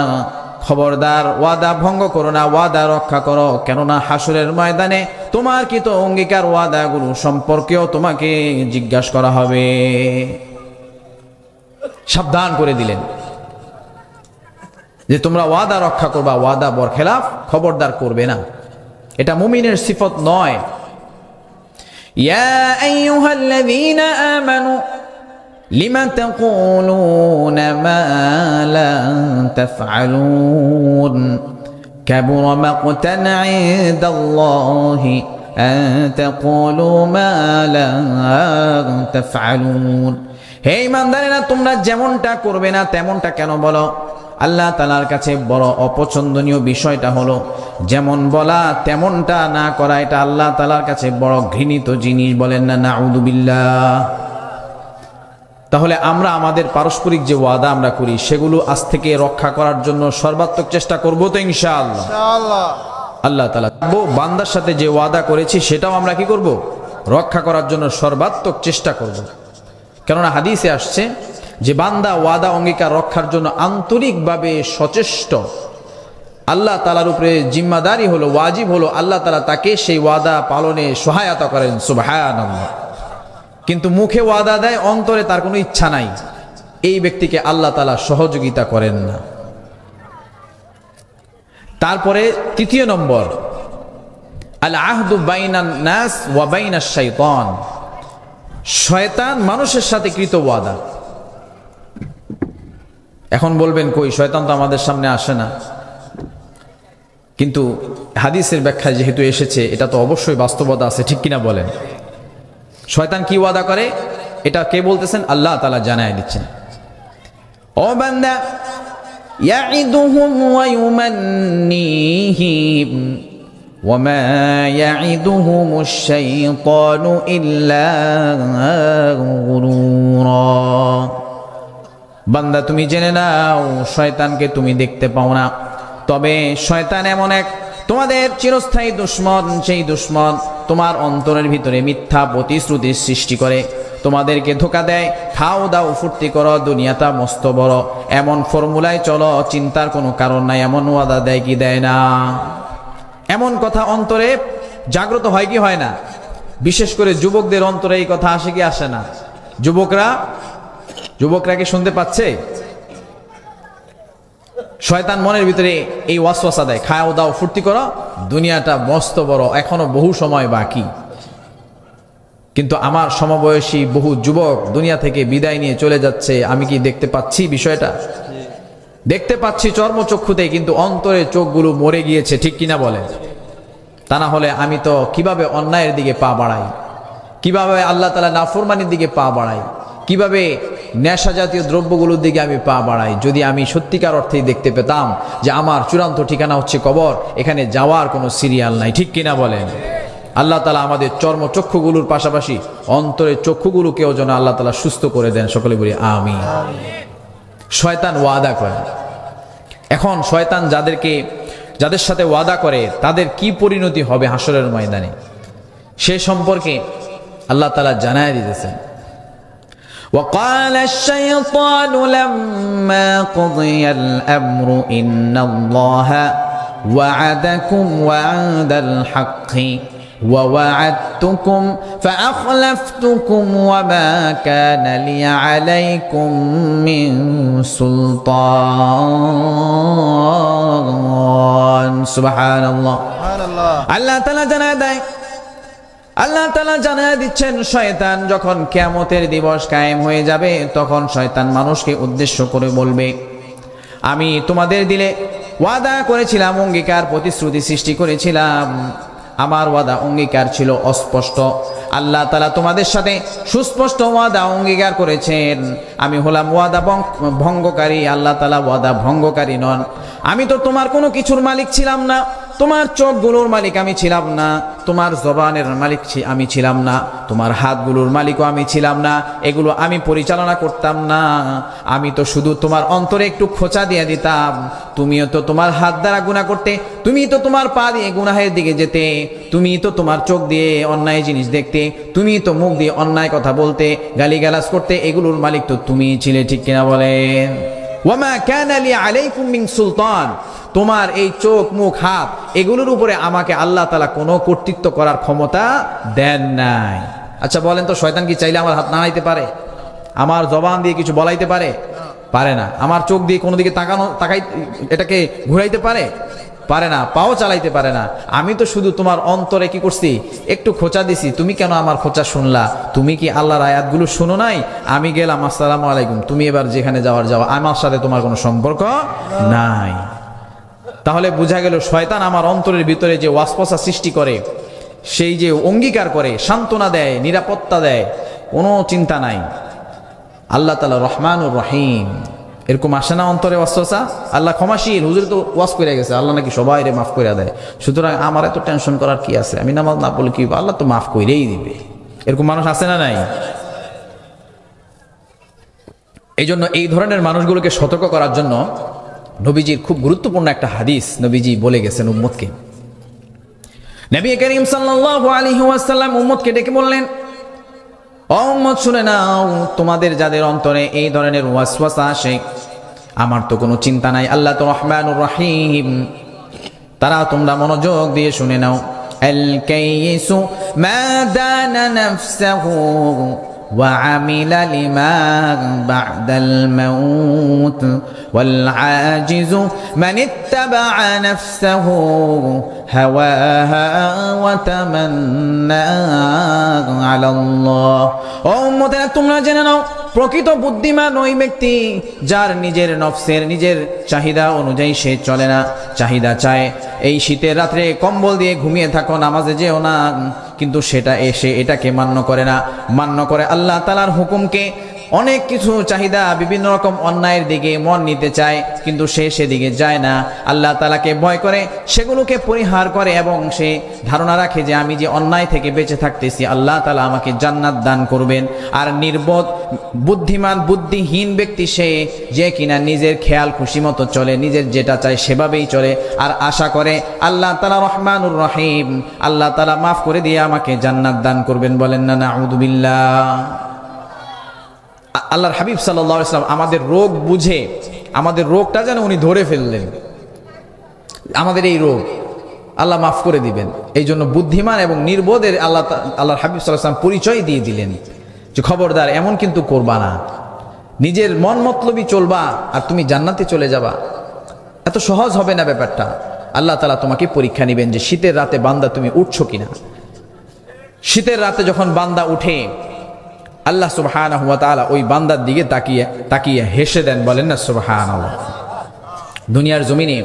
খবরদার, ওয়াদা ভঙ্গ করো না, ওয়াদা রক্ষা করো। কেননা হাসরের ময়দানে তোমার কি তো অঙ্গীকার ওয়াদাগুলো সম্পর্কেও তোমাকে জিজ্ঞাসা করা হবে। সাবধান করে দিলেন যে তোমরা ওয়াদা রক্ষা করবা, ওয়াদা বরখেলাফ খবরদার করবে না। এটা মুমিনের সিফত নয়। ইয়া আইয়ুহাল্লাযীনা আমানু লিমা তাকুলুনা মা লা তাফআলুন কাবুরা মাকতান ইনদাল্লাহি আন তাকুলু মা লা তাফআলুন। হে ঈমানদারেরা, তোমরা যেমনটা করবে না তেমনটা কেন বলো? আল্লাহ তাআলার কাছে বড় অপছন্দনীয় বিষয়টা হলো যেমন বলা তেমনটা না করা। এটা আল্লাহ তাআলার কাছে বড় ঘৃণিত জিনিস, বলেন না নাউযুবিল্লাহ। তাহলে আমরা আমাদের পারস্পরিক যে ওয়াদা আমরা করি সেগুলো আজ থেকে রক্ষা করার জন্য সর্বাত্মক চেষ্টা করব তো ইনশাআল্লাহ। আল্লাহ তাআলা বান্দার সাথে যে ওয়াদা করেছি সেটাও আমরা কি করব, রক্ষা করার জন্য সর্বাত্মক চেষ্টা করব। কেননা হাদিসে আসছে যে বান্দা ওয়াদা অঙ্গীকার রক্ষার জন্য আন্তরিকভাবে সচেষ্ট, আল্লাহ তাআলার উপরে জিম্মাদারি হলো, ওয়াজিব হলো আল্লাহ তাআলা তাকে সেই ওয়াদা পালনে সহায়তা করেন। সুবহানাল্লাহ। কিন্তু মুখে ওয়াদা দেয়, অন্তরে তার কোনো ইচ্ছা নাই, এই ব্যক্তিকে আল্লাহ তাআলা সহযোগিতা করেন না। তারপরে 3 নম্বর আল আহদু বাইনান নাস ওয়া বাইনাশ শাইতান, শয়তান মানুষের সাথে কৃত ওয়াদা। এখন বলবেন কই, শয়তান তো আমাদের সামনে আসে না। কিন্তু হাদিসের ব্যাখ্যায় যেহেতু এসেছে, এটা তো অবশ্যই বাস্তবতা আছে, ঠিক কিনা বলেন? শয়তান কি ওয়াদা করে এটা কে বলতেছেন? আল্লাহ তাআলা জানায় দিচ্ছেন। ও বান্দা, ইয়াইদুহুম ওয়া ইউমান্নিহিম ওয়া মা ইয়াইদুহুমুশ শাইতানু ইল্লা গুরুরা। বান্দা, তুমি জেনে নাও শয়তানকে তুমি দেখতে পাও না, তবে শয়তান এমন এক তোমাদের চিরস্থায়ী দুশমন। সেই দুশমন তোমার অন্তরের ভিতরে মিথ্যা প্রতিশ্রুতির সৃষ্টি করে, তোমাদেরকে ধোঁকা দেয়। খাও দাও ফুর্তি করো, দুনিয়াটা মস্ত বড়, এমন ফর্মুলায় চলো, চিন্তার কোনো কারণ নাই। এমন ওয়াদা দেয় কি দেয় না? এমন কথা অন্তরে জাগ্রত হয় কি হয় না? বিশেষ করে যুবকদের অন্তরে এই কথা আসে কি আসে না? যুবকরা কি শুনতে পাচ্ছে? শয়তান মনের ভিতরে এই ওয়াসওয়াসা দেয়, খাও দাও ফুর্তি করো, দুনিয়াটা মস্ত বড়, এখনো বহু সময় বাকি। কিন্তু আমার সমবয়সী বহু যুবক দুনিয়া থেকে বিদায় নিয়ে চলে যাচ্ছে, আমি কি দেখতে পাচ্ছি বিষয়টা? দেখতে পাচ্ছি চর্মচক্ষুতে, কিন্তু অন্তরে চোখগুলো মরে গিয়েছে, ঠিক কিনা বলেন? তা না হলে আমি তো কিভাবে অন্যায়ের দিকে পা বাড়াই, কিভাবে আল্লাহ তাআলা নাফরমানির দিকে পা বাড়াই, কিভাবে নেশা জাতীয় দ্রব্যগুলোর দিকে আমি পা বাড়াই, যদি আমি সত্যিকার অর্থেই দেখতে পেতাম যে আমার চূড়ান্ত ঠিকানা হচ্ছে কবর, এখানে যাওয়ার কোনো সিরিয়াল নাই, ঠিক কিনা বলেন? আল্লাহ তাআলা আমাদের চর্মচক্ষুগুলোর পাশাপাশি অন্তরের চক্ষুগুলোকেও যেন আল্লাহ তাআলা সুস্থ করে দেন, সকলে বলি আমিন। শয়তান ওয়াদা করে। এখন শয়তান যাদের সাথে ওয়াদা করে তাদের কি পরিণতি হবে হাসরের ময়দানে, সে সম্পর্কে আল্লাহ তাআলা জানায় দিতেছেন। وقال الشيطان لما قضي الأمر إن الله وعدكم وعد الحق ووعدتكم فأخلفتكم وما كان لي عليكم من سلطان سبحان الله الله تعالى জানায় দেয় আল্লাহ তাআলা জানায় দিচ্ছেন, শয়তান যখন কিয়ামতের দিবস কায়েম হয়ে যাবে তখন শয়তান মানুষকে উদ্দেশ্য করে বলবে, আমি তোমাদের দিলে ওয়াদা করেছিলাম, অঙ্গীকার প্রতিশ্রুতি সৃষ্টি করেছিলাম, আমার ওয়াদা অঙ্গীকার ছিল অস্পষ্ট। আল্লাহ তাআলা তোমাদের সাথে সুস্পষ্ট ওয়াদা অঙ্গীকার করেছেন। আমি হলাম ওয়াদা ভঙ্গকারী, আল্লাহ তাআলা ওয়াদা ভঙ্গকারী নন। আমি তো তোমার কোনো কিছুর মালিক ছিলাম না, তোমার চোখগুলোর মালিক আমি ছিলাম না, তোমার জবানের মালিক আমি ছিলাম না, তোমার হাতগুলোর মালিকও আমি ছিলাম না, এগুলো আমি পরিচালনা করতাম না। আমি তো শুধু তোমার অন্তরে একটু খোঁচা দিয়ে দিতাম, তুমিও তো তোমার হাত দ্বারা গুনাহ করতে, তুমি তো তোমার পা দিয়ে গুনাহের দিকে যেতে, তুমি তো তোমার চোখ দিয়ে অন্যায় জিনিস দেখতে, তুমি তো মুখ দিয়ে অন্যায় কথা বলতে, গালিগালাজ করতে, এগুলোর মালিক তো তুমি ছিলে, ঠিক কিনা বলেন? ওয়ামা কানা লি আলাইকুম মিন সুলতান, তোমার এই চোখ মুখ হাত এগুলোর উপরে আমাকে আল্লাহ তাআলা কোনো কর্তৃত্ব করার ক্ষমতা দেন নাই। আচ্ছা বলেন তো, শয়তান কি চাইলে আমার হাত নাড়াইতে পারে? আমার জবান দিয়ে কিছু বলাইতে পারে? পারে না। আমার চোখ দিয়ে কোনো দিকে তাকাই এটাকে ঘুরাইতে পারে? পারে না। পাও চালাইতে পারে না। আমি তো শুধু তোমার অন্তরে কি করছি, একটু খোঁচা দিছি, তুমি কেন আমার খোঁচা শুনলা? তুমি কি আল্লাহর আয়াতগুলো শুনো নাই? আমি গেলাম, আসসালামু আলাইকুম, তুমি এবার যেখানে যাওয়ার যাও, আমার সাথে তোমার কোনো সম্পর্ক নাই। তাহলে বোঝা গেল শয়তান আমার অন্তরের ভিতরে যে ওয়াসওয়াসা সৃষ্টি করে, সেই যে অঙ্গীকার করে, সান্ত্বনা দেয়, নিরাপত্তা দেয়, কোনো চিন্তা নাই। আল্লাহ তাআলা রহমানুর রহিম, এরকম আসে না অন্তরে ওয়াসওয়াসা? আল্লাহ ক্ষমাশীল, হুজুর তো ওয়াজ করে গেছে, আল্লাহ নাকি সবাইরে মাফ করে দেয়, সুতরাং আমার এত টেনশন করার কি আছে, আমি নামাজ না পড়লে কি, আল্লাহ তো মাফ করেই দিবে। এরকম মানুষ আছে না নাই? এই জন্য এই ধরনের মানুষগুলোকে সতর্ক করার জন্য নবীজির খুব গুরুত্বপূর্ণ একটা হাদিস নবীজি বলে গেছেন উম্মতকে। নবী করিম সাল্লাল্লাহু আলাইহি ওয়াসাল্লাম উম্মতকে ডেকে বললেন, ও উম্মত শুনে নাও, তোমাদের যাদের অন্তরে এই ধরনের ওয়াসওয়াসা আসে, আমার তো কোনো চিন্তা নাই, আল্লাহ তো রহমানুর রহিম, তারা তোমরা মনোযোগ দিয়ে শুনে নাও। আল কাইসু মা দানা নাফসাহু وعمل لما بعد الموت والعاجز من اتبع نفسه هواها وتمنى على الله। ও উম্মতেরা, তোমরা জেনে নাও, প্রকৃত বুদ্ধিমান ওই ব্যক্তি যার নিজের নফসের নিজের চাহিদা অনুযায়ী সে চলে না। চাহিদা চায় এই শীতের রাত্রে কম্বল দিয়ে ঘুমিয়ে থাকো, নামাজে যেও না, কিন্তু সেটা এসে এটাকে মান্য করে না, মান্য করে আল্লাহ তাআলার হুকুমকে। অনেক কিছু চাহিদা, বিভিন্ন রকম অন্যায়ের দিকে মন নিতে চায়, কিন্তু সে সেদিকে যায় না, আল্লাহ তাআলাকে ভয় করে সেগুলোকে পরিহার করে, এবং সে ধারণা রাখে যে আমি যে অন্যায় থেকে বেঁচে থাকতেছি, আল্লাহ তাআলা আমাকে জান্নাত দান করবেন। আর নির্বোধ বুদ্ধিমান বুদ্ধিহীন ব্যক্তি সে, যে কিনা নিজের খেয়াল খুশি মতো চলে, নিজের যেটা চায় সেভাবেই চলে, আর আশা করে আল্লাহ তাআলা রহমানুর রহিম, আল্লাহ তাআলা মাফ করে দিয়ে আমাকে জান্নাত দান করবেন। বলেন না নাউযু বিল্লাহ। আল্লাহর হাবিব সাল্লাল্লাহু আলাইহি ওয়াসাল্লাম আমাদের রোগ বুঝে, আমাদের রোগটা যেন উনি ধরে ফেললেন, আমাদের এই রোগ আল্লাহ মাফ করে দিবেন। এই জন্য বুদ্ধিমান এবং নির্বোধের আল্লাহর হাবিব সাল্লাল্লাহু আলাইহি ওয়াসাল্লাম পরিচয় দিয়ে দিলেন যে খবরদার এমন কিন্তু করবা না, নিজের মন মতলবই চলবা আর তুমি জান্নাতে চলে যাবা। এত সহজ হবে না ব্যাপারটা। আল্লাহ তাআলা তোমাকে পরীক্ষা নেবেন যে শীতের রাতে বান্দা তুমি উঠছো কিনা। শীতের রাতে যখন বান্দা উঠে, আল্লাহ সুবহানাহু ওয়া তাআলা ওই বান্দার দিকে তাকিয়ে হেসে দেন। বলেন না সুবহানাল্লাহ। দুনিয়ার জমিনে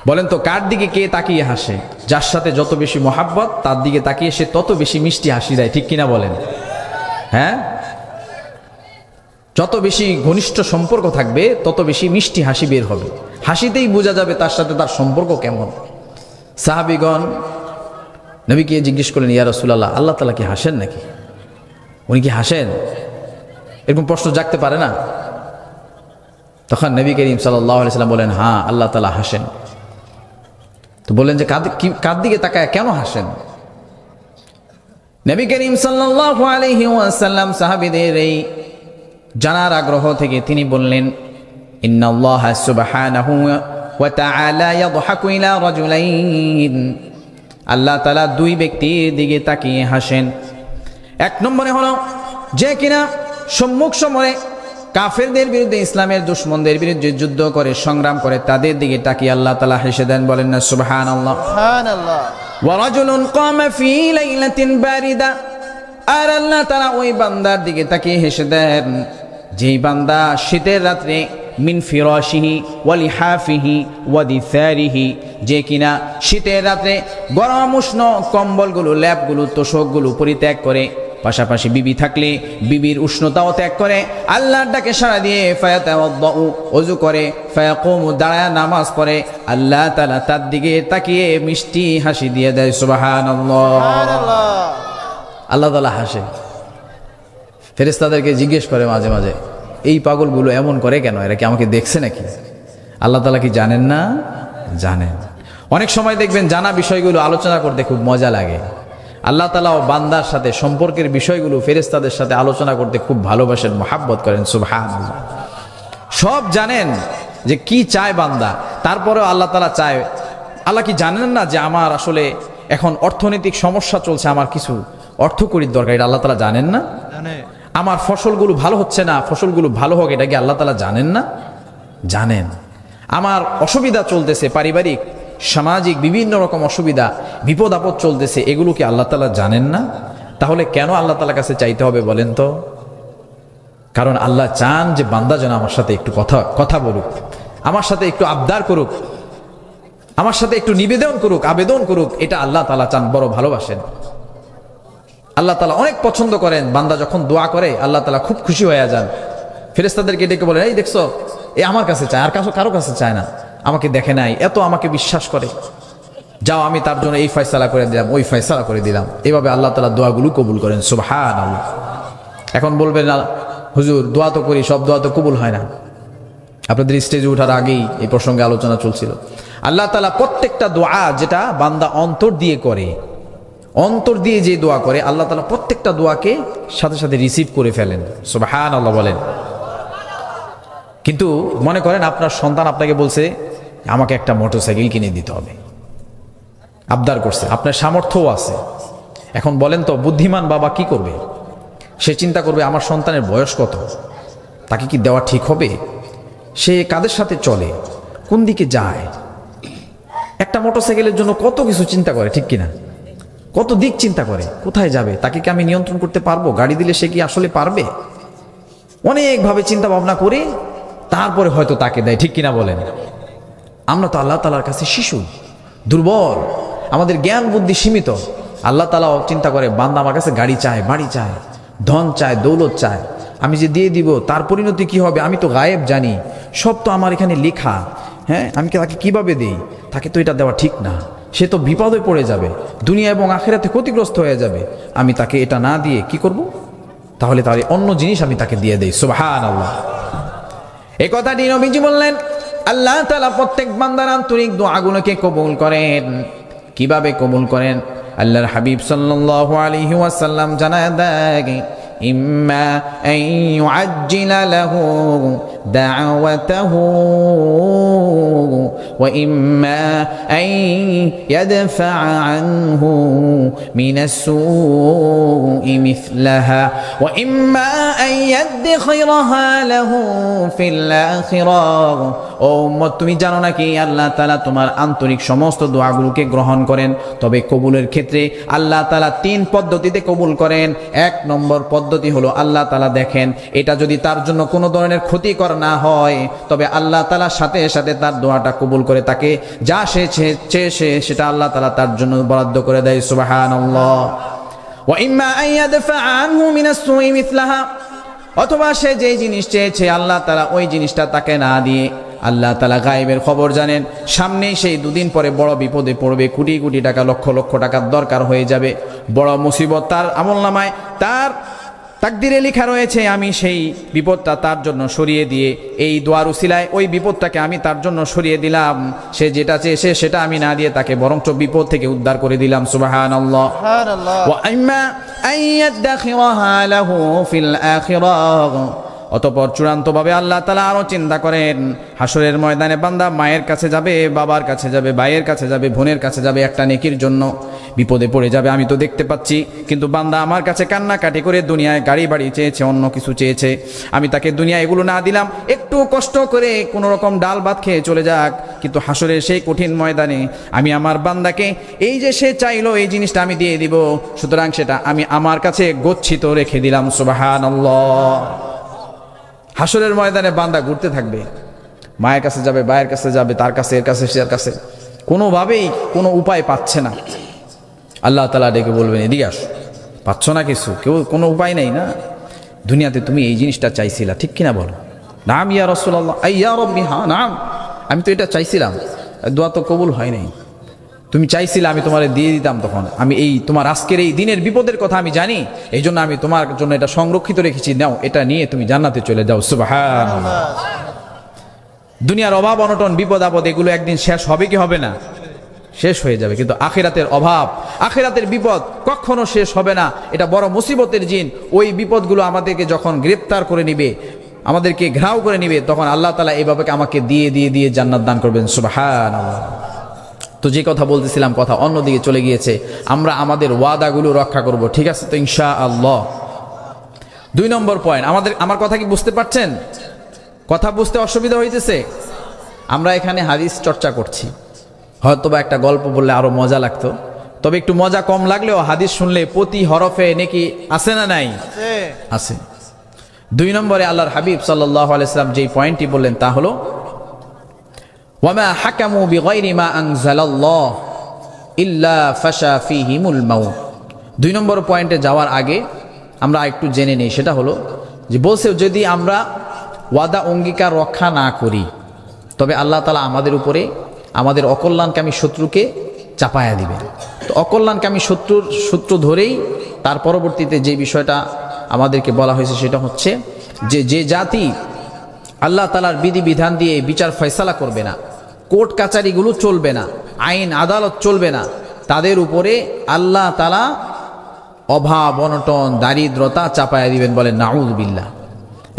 বলেন তো কার দিকে কে তাকিয়ে হাসে? যার সাথে যত বেশি মহাব্বত তার দিকে তাকিয়ে সে তত বেশি মিষ্টি হাসি দেয়, ঠিক কিনা বলেন? হ্যাঁ, যত বেশি ঘনিষ্ঠ সম্পর্ক থাকবে তত বেশি মিষ্টি হাসি বের হবে। হাসিতেই বোঝা যাবে তার সাথে তার সম্পর্ক কেমন। সাহাবীগণ নবীকে জিজ্ঞেস করলেন, ইয়া রাসূলুল্লাহ, আল্লাহ তাআলা কি হাসেন নাকি? উনি কি হাসেন? এরকম প্রশ্ন জাগতে পারে না? তখন নবী করিম সাল্লাল্লাহু আলাইহি ওয়াসাল্লাম বলেন, হ্যাঁ, আল্লাহ তাআলা হাসেন। তো বললেন যে কার দিকে তাকায় কেন হাসেন? নবী করিম সাল্লাল্লাহু আলাইহি ওয়াসাল্লাম সাহাবীদের এই জানার আগ্রহ থেকে তিনি বললেন, ইন্নাল্লাহা সুবহানাহু ওয়া তাআলা ইয়াদহাকু ইলা রাজুলাইন, আল্লাহ তাআলা দুই ব্যক্তির দিকে তাকিয়ে হাসেন। এক নম্বরে হলো যে কিনা সম্মুখ সমরে কাফেরদের বিরুদ্ধে, ইসলামের দুশমনদের বিরুদ্ধে যুদ্ধ করে সংগ্রাম করে, তাদের দিকে তাকিয়ে আল্লাহ তাআলা হেসে দেন। বলেন না সুবহানাল্লাহ। ওয়ারাজুলুন কামা ফি লাইলাতিন বারিদা, আর আল্লাহ তাআলা ওই বান্দার দিকে তাকিয়ে হেসে দেন যেই বান্দা শীতের রাত্রে মিন ফিরাশিহি ওয়া লিহাফিহি ওয়া দিসারিহি, যে কিনা শীতের রাত্রে গরম উষ্ণ কম্বলগুলো, ল্যাপগুলো, তোশকগুলো পরিত্যাগ করে, পাশাপাশি বিবি থাকলে বিবির উষ্ণতাও ত্যাগ করে, আল্লাহর ডাকে সাড়া দিয়ে ফায়াতাওয়াদ্দাউ, ওযু করে, ফায়াকুমু, দাঁড়ায় নামাজ পড়ে, আল্লাহ তাআলা তার দিকে তাকিয়ে মিষ্টি হাসি দিয়ে দেয়। সুবহানাল্লাহ। আল্লাহ তাআলা হাসে। ফেরেশতাদেরকে জিজ্ঞেস করে মাঝে মাঝে, এই পাগলগুলো এমন করে কেন? এরা কি আমাকে দেখছে নাকি? আল্লাহ তাআলা কি জানেন না? জানেন। অনেক সময় দেখবেন জানা বিষয়গুলো আলোচনা করতে খুব মজা লাগে। আল্লাহ তাআলা ও বান্দার সাথে সম্পর্কের বিষয়গুলো ফেরেশতাদের সাথে আলোচনা করতে খুব ভালোবাসেন, মহাব্বত করেন। সুবহানাল্লাহ। সব জানেন যে কি চায় বান্দা, তারপরেও আল্লাহ তাআলা চায়। আল্লাহ কি জানেন না যে আমার আসলে এখন অর্থনৈতিক সমস্যা চলছে, আমার কিছু অর্থকরীর দরকার, এটা আল্লাহ তাআলা জানেন না? আমার ফসলগুলো ভালো হচ্ছে না, ফসলগুলো ভালো হোক, এটা কি আল্লাহ তাআলা জানেন না? জানেন। আমার অসুবিধা চলতেছে, পারিবারিক সামাজিক বিভিন্ন রকম অসুবিধা, বিপদ আপদ চলতেছে, এগুলো কি আল্লাহ তাআলা জানেন না? তাহলে কেন আল্লাহ তাআলার কাছে চাইতে হবে বলেন তো? কারণ আল্লাহ চান যে বান্দা যেন আমার সাথে একটু কথা বলুক, আমার সাথে একটু আবদার করুক, আমার সাথে একটু নিবেদন করুক, আবেদন করুক। এটা আল্লাহ তাআলা চান, বড় ভালোবাসেন। আল্লাহ তাআলা অনেক পছন্দ করেন বান্দা যখন দোয়া করে, আল্লাহ তাআলা খুব খুশি হয়ে যান। ফেরেশতাদেরকে ডেকে বলেন, এই দেখছো, এ আমার কাছে চায়, আর কারো কাছে চায় না, আমাকে দেখে নাই, এত আমাকে বিশ্বাস করে, যাও আমি তার জন্য এই ফয়সালা করে দিলাম, ওই ফয়সালা করে দিলাম। এইভাবে আল্লাহ তাআলা দোয়াগুলো কবুল করেন। সুবহানাল্লাহ। এখন বলবেন, হুজুর দোয়া তো করি, সব দোয়া তো কবুল হয় না। আপনাদের স্টেজে ওঠার আগেই এই প্রসঙ্গে আলোচনা চলছিল। আল্লাহ তাআলা প্রত্যেকটা দোয়া যেটা বান্দা অন্তর দিয়ে করে, অন্তর দিয়ে যে দোয়া করে, আল্লাহ তাআলা প্রত্যেকটা দোয়াকে সাথে সাথে রিসিভ করে ফেলেন। সুবহানাল্লাহ বলেন। কিন্তু মনে করেন আপনার সন্তান আপনাকে বলছে আমাকে একটা মোটরসাইকেল কিনে দিতে হবে, আবদার করছে, আপনার সামর্থ্যও আছে। এখন বলেন তো বুদ্ধিমান বাবা কি করবে? সে চিন্তা করবে আমার সন্তানের বয়স কত, তাকে কি দেওয়া ঠিক হবে, সে কাদের সাথে চলে, কোন দিকে যায়। একটা মোটরসাইকেলের জন্য কত কিছু চিন্তা করে, ঠিক কিনা? কত দিক চিন্তা করে, কোথায় যাবে, তাকে কি আমি নিয়ন্ত্রণ করতে পারবো, গাড়ি দিলে সে কি আসলে পারবে, অনেকভাবে চিন্তা ভাবনা করে তারপরে হয়তো তাকে দেয়, ঠিক কিনা বলেন? আমরা তো আল্লাহ তাআলার কাছে শিশু, দুর্বল, আমাদের জ্ঞান বুদ্ধি সীমিত। আল্লাহ তাআলাও চিন্তা করে বান্দা আমার কাছে গাড়ি চায়, বাড়ি চায়, ধন চায়, দৌলত চায়, আমি যে দিয়ে দিব তার পরিণতি কি হবে আমি তো গায়েব জানি, সব তো আমার এখানে লেখা। হ্যাঁ, আমি তাকে কিভাবে দিই, তাকে তো এটা দেওয়া ঠিক না, সে তো বিপদে পড়ে যাবে, দুনিয়া এবং আখিরাতে ক্ষতিগ্রস্ত হয়ে যাবে। আমি তাকে এটা না দিয়ে কি করব? তাহলে তার অন্য জিনিস আমি তাকে দিয়ে দেই। সুবহানাল্লাহ। এই কথাটি নবীজি বললেন। আল্লাহ তাআলা প্রত্যেক বান্দার আন্তরিক দোয়াগুলোকে কবুল করেন। কিভাবে কবুল করেন? আল্লাহর হাবিব সাল্লাল্লাহু আলাইহি ওয়াসাল্লাম জানায় দেন, ইম্মা আন ইউআজ্জিলা লাহু দাওয়াতাহু ওয়া ইম্মা আন ইয়াদফা আনহু মিনাস সুই মিসলাহা ওয়া ইম্মা আন ইয়াদখিরাহা লাহু ফিল আখিরাহ। ও উম্মত, তুমি জানো নাকি আল্লাহ তাআলা তোমার আন্তরিক সমস্ত দোয়াগুলোকে গ্রহণ করেন, তবে কবুলের ক্ষেত্রে আল্লাহ তাআলা 3 পদ্ধতিতে কবুল করেন। 1 নম্বর পদ্ধতি হলো আল্লাহ তাআলা দেখেন এটা যদি তার জন্য কোনো ধরনের ক্ষতিকর না হয়, তবে আল্লাহ তাআলা সাথে সাথে তার দোয়াটা কবুল করে, তাকে যা সে চেয়েছে সেটা আল্লাহ তাআলা তার জন্য বরাদ্দ করে দেয়। সুবহানাল্লাহ। ওয়া ইম্মা আন ইয়াদফা আনহু মিনাস সুই মিসলাহা, অথবা সে যেই জিনিস চেয়েছে আল্লাহ তাআলা ওই জিনিসটা তাকে না দিয়ে, আল্লাহ তাআলা গায়েবের খবর জানেন, সামনেই সেই 2 দিন পরে বড় বিপদে পড়বে, কোটি কোটি টাকা, লক্ষ লক্ষ টাকার দরকার হয়ে যাবে, বড় মুসিবত তার আমলনামায়, তার তাকদিরে লেখা রয়েছে, আমি সেই বিপদটা তার জন্য সরিয়ে দিয়ে, এই দোয়ার উসিলায় ওই বিপদটাকে আমি তার জন্য সরিয়ে দিলাম। সে যেটা চেয়েছে সেটা আমি না দিয়ে তাকে বরঞ্চ বিপদ থেকে উদ্ধার করে দিলাম। সুবহানাল্লাহ। ওয়া ইম্মা আন ইয়াদখিরাহা লাহু ফিল আখিরাহ, অতঃপর চূড়ান্তভাবে আল্লাহ তাআলা আরো চিন্তা করেন, হাসরের ময়দানে বান্দা মায়ের কাছে যাবে, বাবার কাছে যাবে, ভাইয়ের কাছে যাবে, বোনের কাছে যাবে একটা নেকির জন্য, বিপদে পড়ে যাবে আমি তো দেখতে পাচ্ছি, কিন্তু বান্দা আমার কাছে কান্নাকাটি করে দুনিয়ায় গাড়ি বাড়ি চেয়েছে, অন্য কিছু চেয়েছে, আমি তাকে দুনিয়া এগুলো না দিলাম, একটু কষ্ট করে কোনো রকম ডাল ভাত খেয়ে চলে যাক, কিন্তু হাসরের সেই কঠিন ময়দানে আমি আমার বান্দাকে এই যে সে চাইলো এই জিনিসটা আমি দিয়ে দিব, সুতরাং সেটা আমি আমার কাছে গচ্ছিত রেখে দিলাম। সুবহানাল্লাহ। হাসরের ময়দানে বান্দা ঘুরতে থাকবে, মায়ের কাছে যাবে, ভাইয়ের কাছে যাবে, তার কাছে, এর কাছে, সের কাছে, কোনোভাবেই কোনো উপায় পাচ্ছে না। আল্লাহ তাআলা ডেকে বলবেন, এদিকে আসো, পাচ্ছ না কিছু, কেউ কোনো উপায় নেই না, দুনিয়াতে তুমি এই জিনিসটা চাইছিলা, ঠিক কিনা বলো? নাম ইয়া রাসূলুল্লাহ, ইয়া রাব্বি, হ্যাঁ নাম, আমি তো এটা চাইছিলাম, দোয়া তো কবুল হয় নাই, তুমি চাইছিলে আমি তোমারে দিয়ে দিতাম, তখন আমি এই তোমার আজকের এই দিনের বিপদের কথা আমি জানি, এই জন্য আমি তোমার জন্য এটা সংরক্ষিত রেখেছি, নাও এটা নিয়ে তুমি জান্নাতে চলে যাও। সুবহানাল্লাহ। দুনিয়ার অভাব অনটন বিপদ আপদ এগুলো একদিন শেষ হবে কি হবে না? শেষ হয়ে যাবে, কিন্তু আখিরাতের অভাব আখিরাতের বিপদ কখনো শেষ হবে না, এটা বড় মুসিবতের জিন। ওই বিপদগুলো আমাদেরকে যখন গ্রেফতার করে নিবে, আমাদেরকে ঘেরাও করে নিবে, তখন আল্লাহ তাআলা এইভাবে আমাকে দিয়ে দিয়ে দিয়ে জান্নাত দান করবেন। সুবহানাল্লাহ। তো যে কথা বলতেছিলাম, কথা অন্যদিকে চলে গিয়েছে। আমরা আমাদের ওয়াদাগুলো রক্ষা করব, ঠিক আছে তো ইনশাআল্লাহ। 2 নম্বর পয়েন্ট, আমার কথা কি বুঝতে পারছেন? কথা বুঝতে অসুবিধা হইতেছে? আমরা এখানে হাদিস চর্চা করছি, হয়তোবা একটা গল্প বললে আরো মজা লাগতো, তবে একটু মজা কম লাগলেও হাদিস শুনলে প্রতি হরফে নেকি আছে না নাই? আছে। 2 নম্বরে আল্লাহর হাবিব সাল্লাল্লাহু আলাইহি সাল্লাম যেই পয়েন্টটি বললেন তা হলো ওয়ামা হাকামু বিগাইরি মা আনজালাল্লাহ ইল্লা ফাশা ফীহিমুল মাউত। 2 নম্বর পয়েন্টে যাওয়ার আগে আমরা একটু জেনে নেই, সেটা হলো যে বলছে যদি আমরা ওয়াদা অঙ্গীকার রক্ষা না করি, তবে আল্লাহ তাআলা আমাদের উপরে আমাদের অকল্যাণকামী শত্রুকে চাপায়া দিবেন। তো অকল্যাণকামী সূত্র ধরেই তার পরবর্তীতে যে বিষয়টা আমাদেরকে বলা হয়েছে সেটা হচ্ছে যে জাতি আল্লাহ তাআলার বিধিবিধান দিয়ে বিচার ফয়সালা করবে না, কোর্ট কাচারিগুলো চলবে না, আইন আদালত চলবে না, তাদের উপরে আল্লাহ তাআলা অভাব অনটন দারিদ্রতা চাপায়া দিবেন, বলেন নাউযুবিল্লাহ।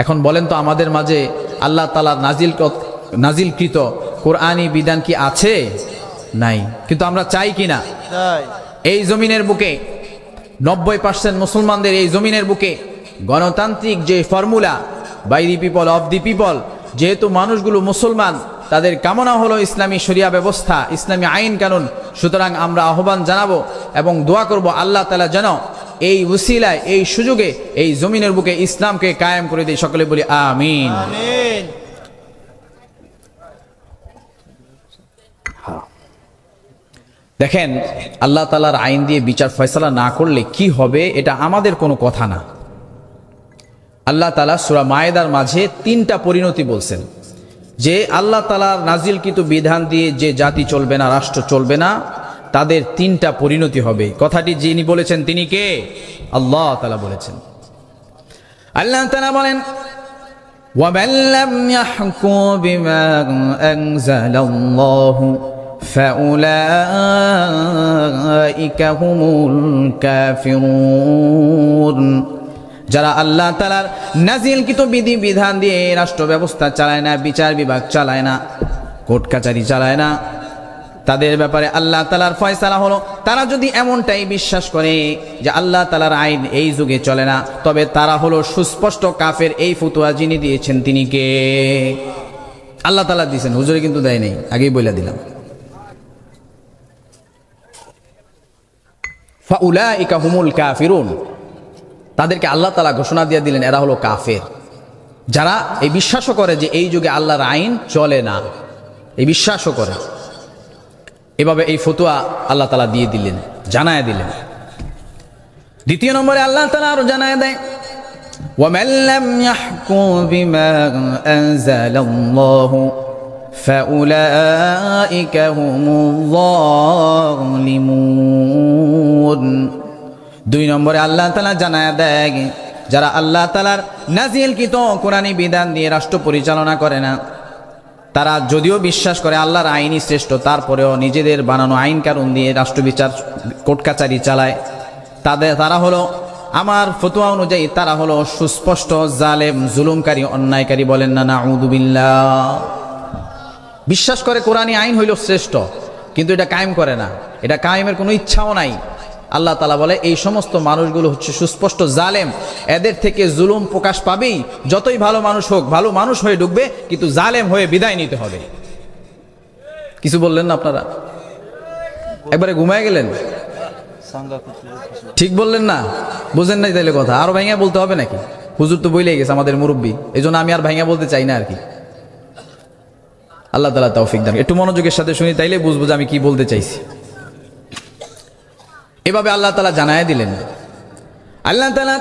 এখন বলেন তো আমাদের মাঝে আল্লাহ তাআলার নাজিলকৃত কোরআনী বিধান কি আছে? নাই। কিন্তু আমরা চাই কিনা? এই জমিনের বুকে 90% মুসলমানদের এই জমিনের বুকে গণতান্ত্রিক যে formula, by the people of the people, যেহেতু মানুষগুলো মুসলমান, তাদের কামনা হলো ইসলামী শরিয়া ব্যবস্থা, ইসলামী আইন কানুন। সুতরাং আমরা আহ্বান জানাবো এবং দোয়া করব আল্লাহ তাআলা যেন এই ওসিলায়, এই সুযোগে এই জমিনের বুকে ইসলামকে কায়েম করে দেয়। সকলে বলি আমিন। দেখেন, আল্লাহ তাআলার আইন দিয়ে বিচার ফয়সালা না করলে কি হবে, এটা আমাদের কোনো কথা না। আল্লাহ তাআলা সূরা মায়েদার মাঝে 3টা পরিণতি বলছেন, যে আল্লাহ তাআলার নাজিলকৃত বিধান দিয়ে যে জাতি চলবে না, রাষ্ট্র চলবে না, তাদের 3টা পরিণতি হবে। কথাটি যিনি বলেছেন তিনি কে? আল্লাহ তাআলা বলেছেন। আল্লাহ তাআলা বলেন ওয়ামান লাম ইয়াহকুম বিমা আনজালাল্লাহু ফাউলাইকা হুমুল কাফিরুন। যারা আল্লাহ তাআলার নাজিলকৃত বিধান দিয়ে রাষ্ট্র ব্যবস্থা চালায় না, বিচার বিভাগ চালায় না, কোর্ট কাচারি চালায় না, তাদের ব্যাপারে আল্লাহ তাআলার ফয়সালা হলো তারা যদি এমনটাই বিশ্বাস করে যে আল্লাহ তাআলার আইন এই যুগে চলে না, তবে তারা হলো সুস্পষ্ট কাফের। এই ফতোয়া যিনি দিয়েছেন তিনি কে? আল্লাহ তাআলা দিয়েছেন, হুজুরে কিন্তু দেয় নাই, আগেই বলে দিলাম। ফাউলাইকা হুমুল কাফিরুন, তাদেরকে আল্লাহ তাআলা ঘোষণা দিয়ে দিলেন এরা হলো কাফের। যারা এই বিশ্বাসও করে যে এই যুগে আল্লাহর আইন চলে না, এই বিশ্বাসও করে, এভাবে এই ফতোয়া আল্লাহ তাআলা দিয়ে দিলেন, জানায় দিলেন। 2 নম্বরে আল্লাহ তাআলা আরো জানায় দেয় ওয়ামান লাম ইয়াহকুম বিমা আনজালাল্লাহু ফাউলাইকা হুমুয যালিমুন। 2 নম্বরে আল্লাহ তাআলা জানায় দেয় যারা আল্লাহ তাআলার নাজিলকৃত কোরআনী বিধান দিয়ে রাষ্ট্র পরিচালনা করে না, তারা যদিও বিশ্বাস করে আল্লাহর আইনই শ্রেষ্ঠ, তারপরেও নিজেদের বানানো আইন কানুন দিয়ে রাষ্ট্র বিচার কোর্ট কাচারি চালায়, তারা হলো আমার ফতোয়া অনুযায়ী তারা হলো সুস্পষ্ট জালেম, জুলুমকারী, অন্যায়কারী। বলেন না নাউযুবিল্লাহ। বিশ্বাস করে কোরআনী আইন হইল শ্রেষ্ঠ, কিন্তু এটা কায়েম করে না, এটা কায়েমের কোনো ইচ্ছাও নাই। আল্লাহ তাআলা বলে এই সমস্ত মানুষগুলো হচ্ছে সুস্পষ্ট জালেম, এদের থেকে জুলুম প্রকাশ পাবেই। যতই ভালো মানুষ হোক, ভালো মানুষ হয়ে ঢুকবে, কিন্তু জালেম হয়ে বিদায় নিতে হবে। কিছু বললেন না আপনারা? একবারে ঘুমায় গেলেন? ঠিক বললেন না? বুঝেন নাই তাইলে কথা? আরো ভাইঙ্গা বলতে হবে নাকি? হুজুর তো বইলেই গেছে আমাদের মুরব্বী, এই জন্য আমি আর ভাইঙ্গা বলতে চাই না আর কি। আল্লাহ তাআলা তৌফিক দান। একটু মনোযোগের সাথে শুনি, তাইলে বুঝবো যে আমি কি বলতে চাইছি। এভাবে আল্লাহ তাআলা জানায় দিলেন। আল্লাহ তাআলা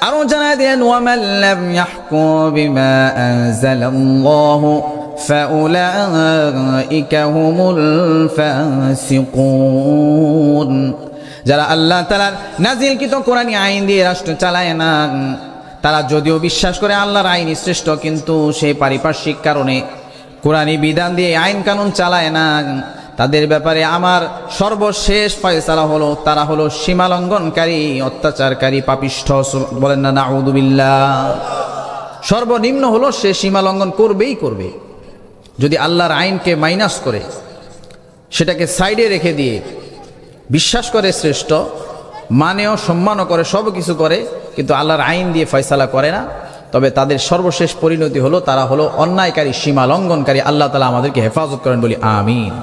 আরো জানায় দিলেন, ওয়ামান লাম ইয়াহকুম বিমা আনজালাল্লাহু ফাউলাইকা হুমুল ফাসিকুন। যারা আল্লাহ তাআলার নাজিলকৃত কোরআনী আইন দিয়ে রাষ্ট্র চালায় না, তারা যদিও বিশ্বাস করে আল্লাহর আইনই শ্রেষ্ঠ, কিন্তু সেই পারিপার্শ্বিক কারণে কোরআনী বিধান দিয়ে আইন কানুন চালায় না, তাদের ব্যাপারে আমার সর্বশেষ ফয়সালা হলো তারা হলো সীমালঙ্ঘনকারী, অত্যাচারকারী, পাপিষ্ঠ। বলেন না নাউযুবিল্লাহ। সর্বনিম্ন হলো সে সীমালঙ্ঘন করবেই করবে। যদি আল্লাহর আইনকে মাইনাস করে, সেটাকে সাইডে রেখে দিয়ে বিশ্বাস করে শ্রেষ্ঠ, মানেও সম্মানও করে, সব কিছু করে, কিন্তু আল্লাহর আইন দিয়ে ফয়সালা করে না, তবে তাদের সর্বশেষ পরিণতি হলো তারা হলো অন্যায়কারী, সীমালঙ্ঘনকারী। আল্লাহ তাআলা আমাদেরকে হেফাজত করেন, বলি আমিন।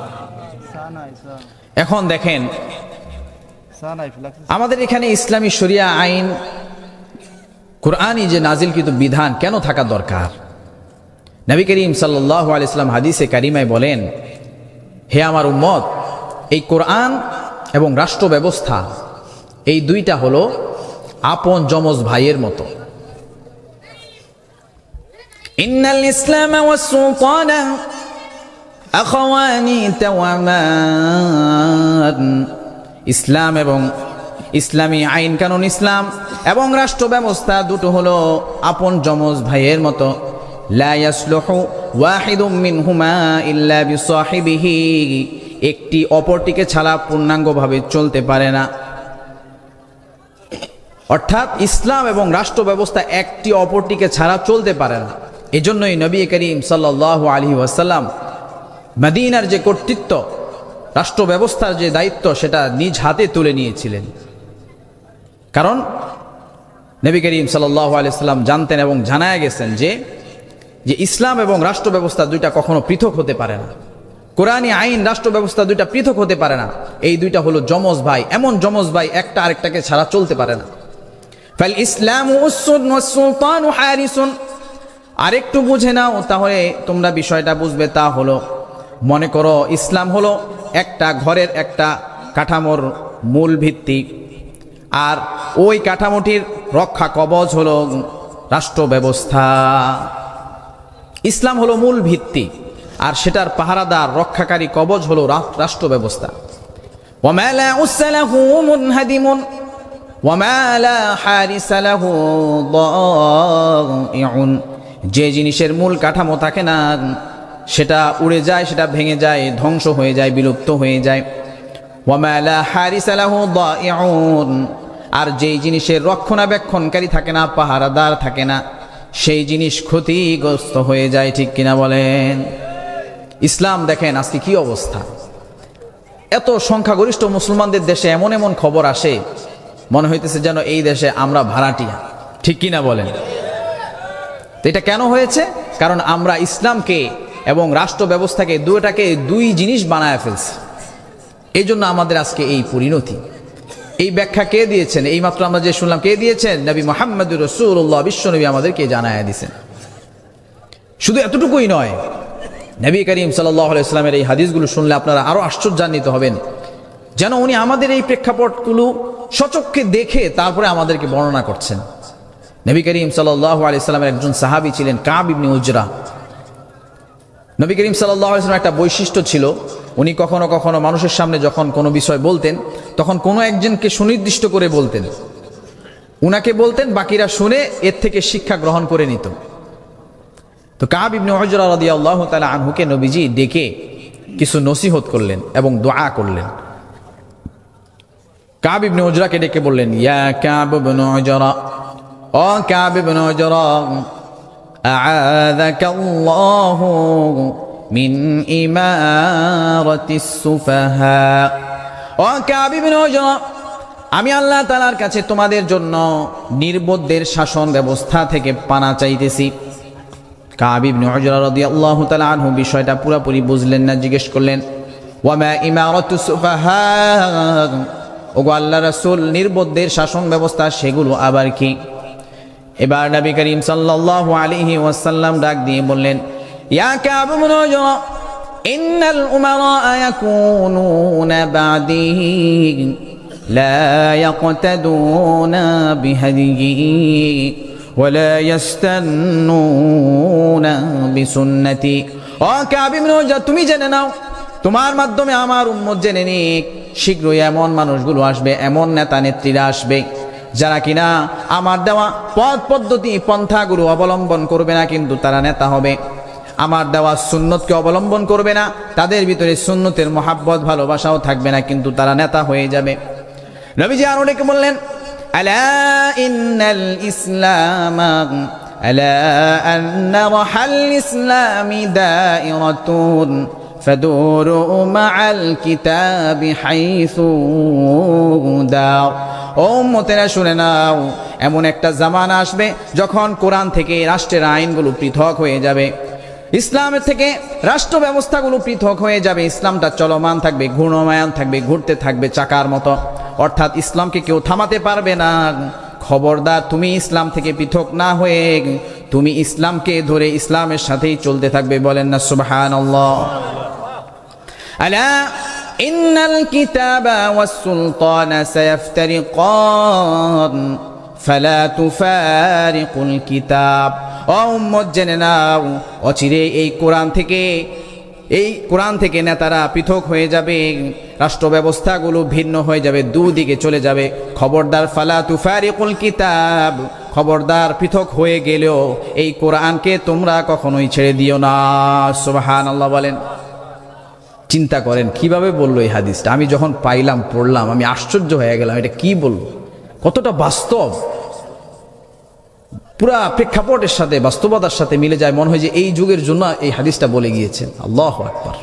এখন দেখেন, আমাদের এখানে ইসলামী শরিয়া আইন, কুরআনী যে নাজিলকৃত বিধান কেন থাকা দরকার? নবী করিম সাল্লাল্লাহু আলাইহি ওয়াসাল্লাম হাদিসে কারিমায় বলেন, হে আমার উম্মত, এই কোরআন এবং রাষ্ট্র ব্যবস্থা, এই দুইটা হলো আপন যমজ ভাইয়ের মতো। ইন্নাল ইসলাম ওয়াস সুলতানা আখাওয়ানি তাওয়ামান। ইসলাম এবং ইসলামী আইন কানুন, ইসলাম এবং রাষ্ট্র ব্যবস্থা দুটো হলো আপন যমজ ভাইয়ের মতো। লা ইয়াসলুহু ওয়াহিদুম মিনহুমা ইল্লা বিসাহিবিহি। একটি অপরটিকে ছাড়া পূর্ণাঙ্গভাবে চলতে পারে না। অর্থাৎ ইসলাম এবং রাষ্ট্র ব্যবস্থা একটি অপরটিকে ছাড়া চলতে পারে না। এজন্যই নবী করিম সাল্লাল্লাহু আলাইহি ওয়াসাল্লাম মদিনার যে কর্তৃত্ব, রাষ্ট্র ব্যবস্থার যে দায়িত্ব, সেটা নিজ হাতে তুলে নিয়েছিলেন। কারণ নবী করিম সাল্লাল্লাহু আলাইহি ওয়াসাল্লাম জানতেন এবং জানায় গেছেন যে ইসলাম এবং রাষ্ট্র ব্যবস্থা দুইটা কখনো পৃথক হতে পারে না। কোরআনী আইন, রাষ্ট্র ব্যবস্থা দুইটা পৃথক হতে পারে না। এই দুইটা হলো যমজ ভাই, এমন যমজ ভাই একটা আরেকটাকে ছাড়া চলতে পারে না। ফাল ইসলামু উসসুন ওয়াস সুলতানু হারিসুন। আরেকটু বুঝে নাও, তাহলে তোমরা বিষয়টা বুঝবে। তা হলো, মনে করো ইসলাম হলো একটা ঘরের একটা কাঠামোর মূল ভিত্তি, আর ওই কাঠামোটির রক্ষা কবচ হলো রাষ্ট্র ব্যবস্থা। ইসলাম হলো মূল ভিত্তি, আর সেটার পাহারাদার, রক্ষাকারী কবচ হলো রাষ্ট্র ব্যবস্থা। ওয়ামা লা উসলাহু মুনহাদিমুন ওয়ামা লা হারিসা লাহু দাইউন। যে জিনিসের মূল কাঠামো থাকে না, সেটা উড়ে যায়, সেটা ভেঙে যায়, ধ্বংস হয়ে যায়, বিলুপ্ত হয়ে যায়। ওয়ামা লা হারিসা লাহু দাইউন। আর যেই জিনিসের রক্ষণাবেক্ষণকারী থাকে না, পাহারাদার থাকে না, সেই জিনিস ক্ষতিগ্রস্ত হয়ে যায়। ঠিক কিনা বলেন? ইসলাম দেখেন আজকে কি অবস্থা। এত সংখ্যাগরিষ্ঠ মুসলমানদের দেশে এমন এমন খবর আসে, মনে হইতেছে যেন এই দেশে আমরা ভাড়াটিয়া। ঠিক কিনা বলেন? তো এটা কেন হয়েছে? কারণ আমরা ইসলামকে এবং রাষ্ট্র ব্যবস্থাকে দুটাকে দুই জিনিস বানায় ফেলছি। এই জন্য আমাদের আজকে এই পরিণতি। এই ব্যাখ্যা কে দিয়েছেন? এই মাত্র আমরা যে শুনলাম, কে দিয়েছেন? নবী মুহাম্মদুর রাসূলুল্লাহ, বিশ্বনবী আমাদেরকে জানায়া দিয়েছেন। শুধু এতটুকুই নয়, নবী করিম সাল্লাল্লাহু আলাইহি ওয়াসাল্লামের এই হাদিসগুলো শুনলে আপনারা আরো আশ্চর্যান্বিত হবেন, যেন উনি আমাদের এই প্রেক্ষাপটগুলো সচক্ষে দেখে তারপরে আমাদেরকে বর্ণনা করছেন। নবী করিম সাল্লাল্লাহু আলাইহি ওয়াসাল্লামের একজন সাহাবী ছিলেন কাব ইবনে উজরা। নবী করিম সাল্লাল্লাহু আলাইহি ওয়াসাল্লামের একটা বৈশিষ্ট্য ছিল, উনি কখনো কখনো মানুষের সামনে যখন কোনো বিষয় বলতেন, তখন কোনো একজনকে সুনির্দিষ্ট করে বলতেন, উনাকে বলতেন, বাকিরা শুনে এর থেকে শিক্ষা গ্রহণ করে নিত। তো কাব ইবনে উজরা রাদিয়াল্লাহু তাআলা আনহুকে নবীজি ডেকে কিছু নসিহত করলেন এবং দোয়া করলেন। কাব ইবনে উজরাকে ডেকে বললেন, ইয়া কাব ইবনে উজরা, ও কাব ইবনে উজরা, আ'আযাকাল্লাহু মিন ইমারাতিস সুফাহা। ও কাব ইবনে উজরা, আমি আল্লাহ তাআলার কাছে তোমাদের জন্য নির্বোধদের শাসন ব্যবস্থা থেকে পানা চাইতেছি। কাব ইবনে উজরা রাদিয়াল্লাহু তাআলা আনহু বিষয়টা পুরোপুরি বুঝলেন না, জিজ্ঞেস করলেন, ওয়া মা ইমারাতুস সুফাহা, ওগো আল্লাহ রাসূল, নির্বোধদের শাসন ব্যবস্থা সেগুলো আবার কি? এবার নবী করিম সাল্লাল্লাহু আলাইহি ওয়াসাল্লাম ডাক দিয়ে বললেন, ইয়া কাব ইবনে উজরা, ইন্নাল উমারা ইয়াকুনুনা বা'দি লা ইয়াকতাদুনা বিহাদিহি ওয়া লা ইস্তান্নুনা বিসুন্নতি। ও কাব ইবনে উজরা, তুমি জেনে নাও, তোমার মাধ্যমে আমার উম্মত জেনে নিক, শীঘ্রই এমন মানুষগুলো আসবে, এমন নেতা নেত্রীরা আসবে যারা কিনা আমার দেওয়া পথ পদ্ধতি পন্থাগুলো অবলম্বন করবে না, কিন্তু তারা নেতা হবে। আমার দেওয়া সুন্নতকে অবলম্বন করবে না, তাদের ভিতরে সুন্নতের মহাব্বত ভালোবাসাও থাকবে না, কিন্তু তারা নেতা হয়ে যাবে। নবীজি আরো ডেকে বললেন, আলা ইন্নাল ইসলাম আলা আন্না রাহাল ইসলামি দাইরাতুন ফাদুরু মাআল কিতাবি হাইসু দাও। ও উম্মতেরা শুনে নাও, এমন একটা জামানা আসবে যখন কোরআন থেকে রাষ্ট্রের আইনগুলো পৃথক হয়ে যাবে, ইসলামের থেকে রাষ্ট্র ব্যবস্থাগুলো পৃথক হয়ে যাবে। ইসলামটা চলমান থাকবে, ঘূর্ণায়মান থাকবে, ঘুরতে থাকবে চাকার মতো, অর্থাৎ ইসলামকে কেউ থামাতে পারবে না। খবরদার, তুমি ইসলাম থেকে পৃথক না হয়ে তুমি ইসলামকে ধরে ইসলামের সাথেই চলতে থাকবে। বলেন না সুবহানাল্লাহ। আলা ইন্নাল কিতাবা ওয়াস সুলতানা সায়াফতারিকান ফালা তুফারিকুল কিতাব। ও উম্মত জেনে নাও, অচিরে এই কোরআন থেকে নেতারা পৃথক হয়ে যাবে, রাষ্ট্র ব্যবস্থাগুলো ভিন্ন হয়ে যাবে, দুদিকে চলে যাবে। খবরদার, ফালা তুফারিকুল কিতাব, খবরদার, পৃথক হয়ে গেলেও এই কোরআনকে তোমরা কখনোই ছেড়ে দিও না। সুবহানাল্লাহ বলেন। চিন্তা করেন কিভাবে বললো এই হাদিসটা। আমি যখন পাইলাম, পড়লাম, আমি আশ্চর্য হয়ে গেলাম, এটা কি বললো, কতটা বাস্তব, পুরা প্রেক্ষাপটের সাথে বাস্তবতার সাথে মিলে যায়। মনে হয় যে এই যুগের জন্য এই হাদিসটা বলে গিয়েছেন। আল্লাহু আকবার।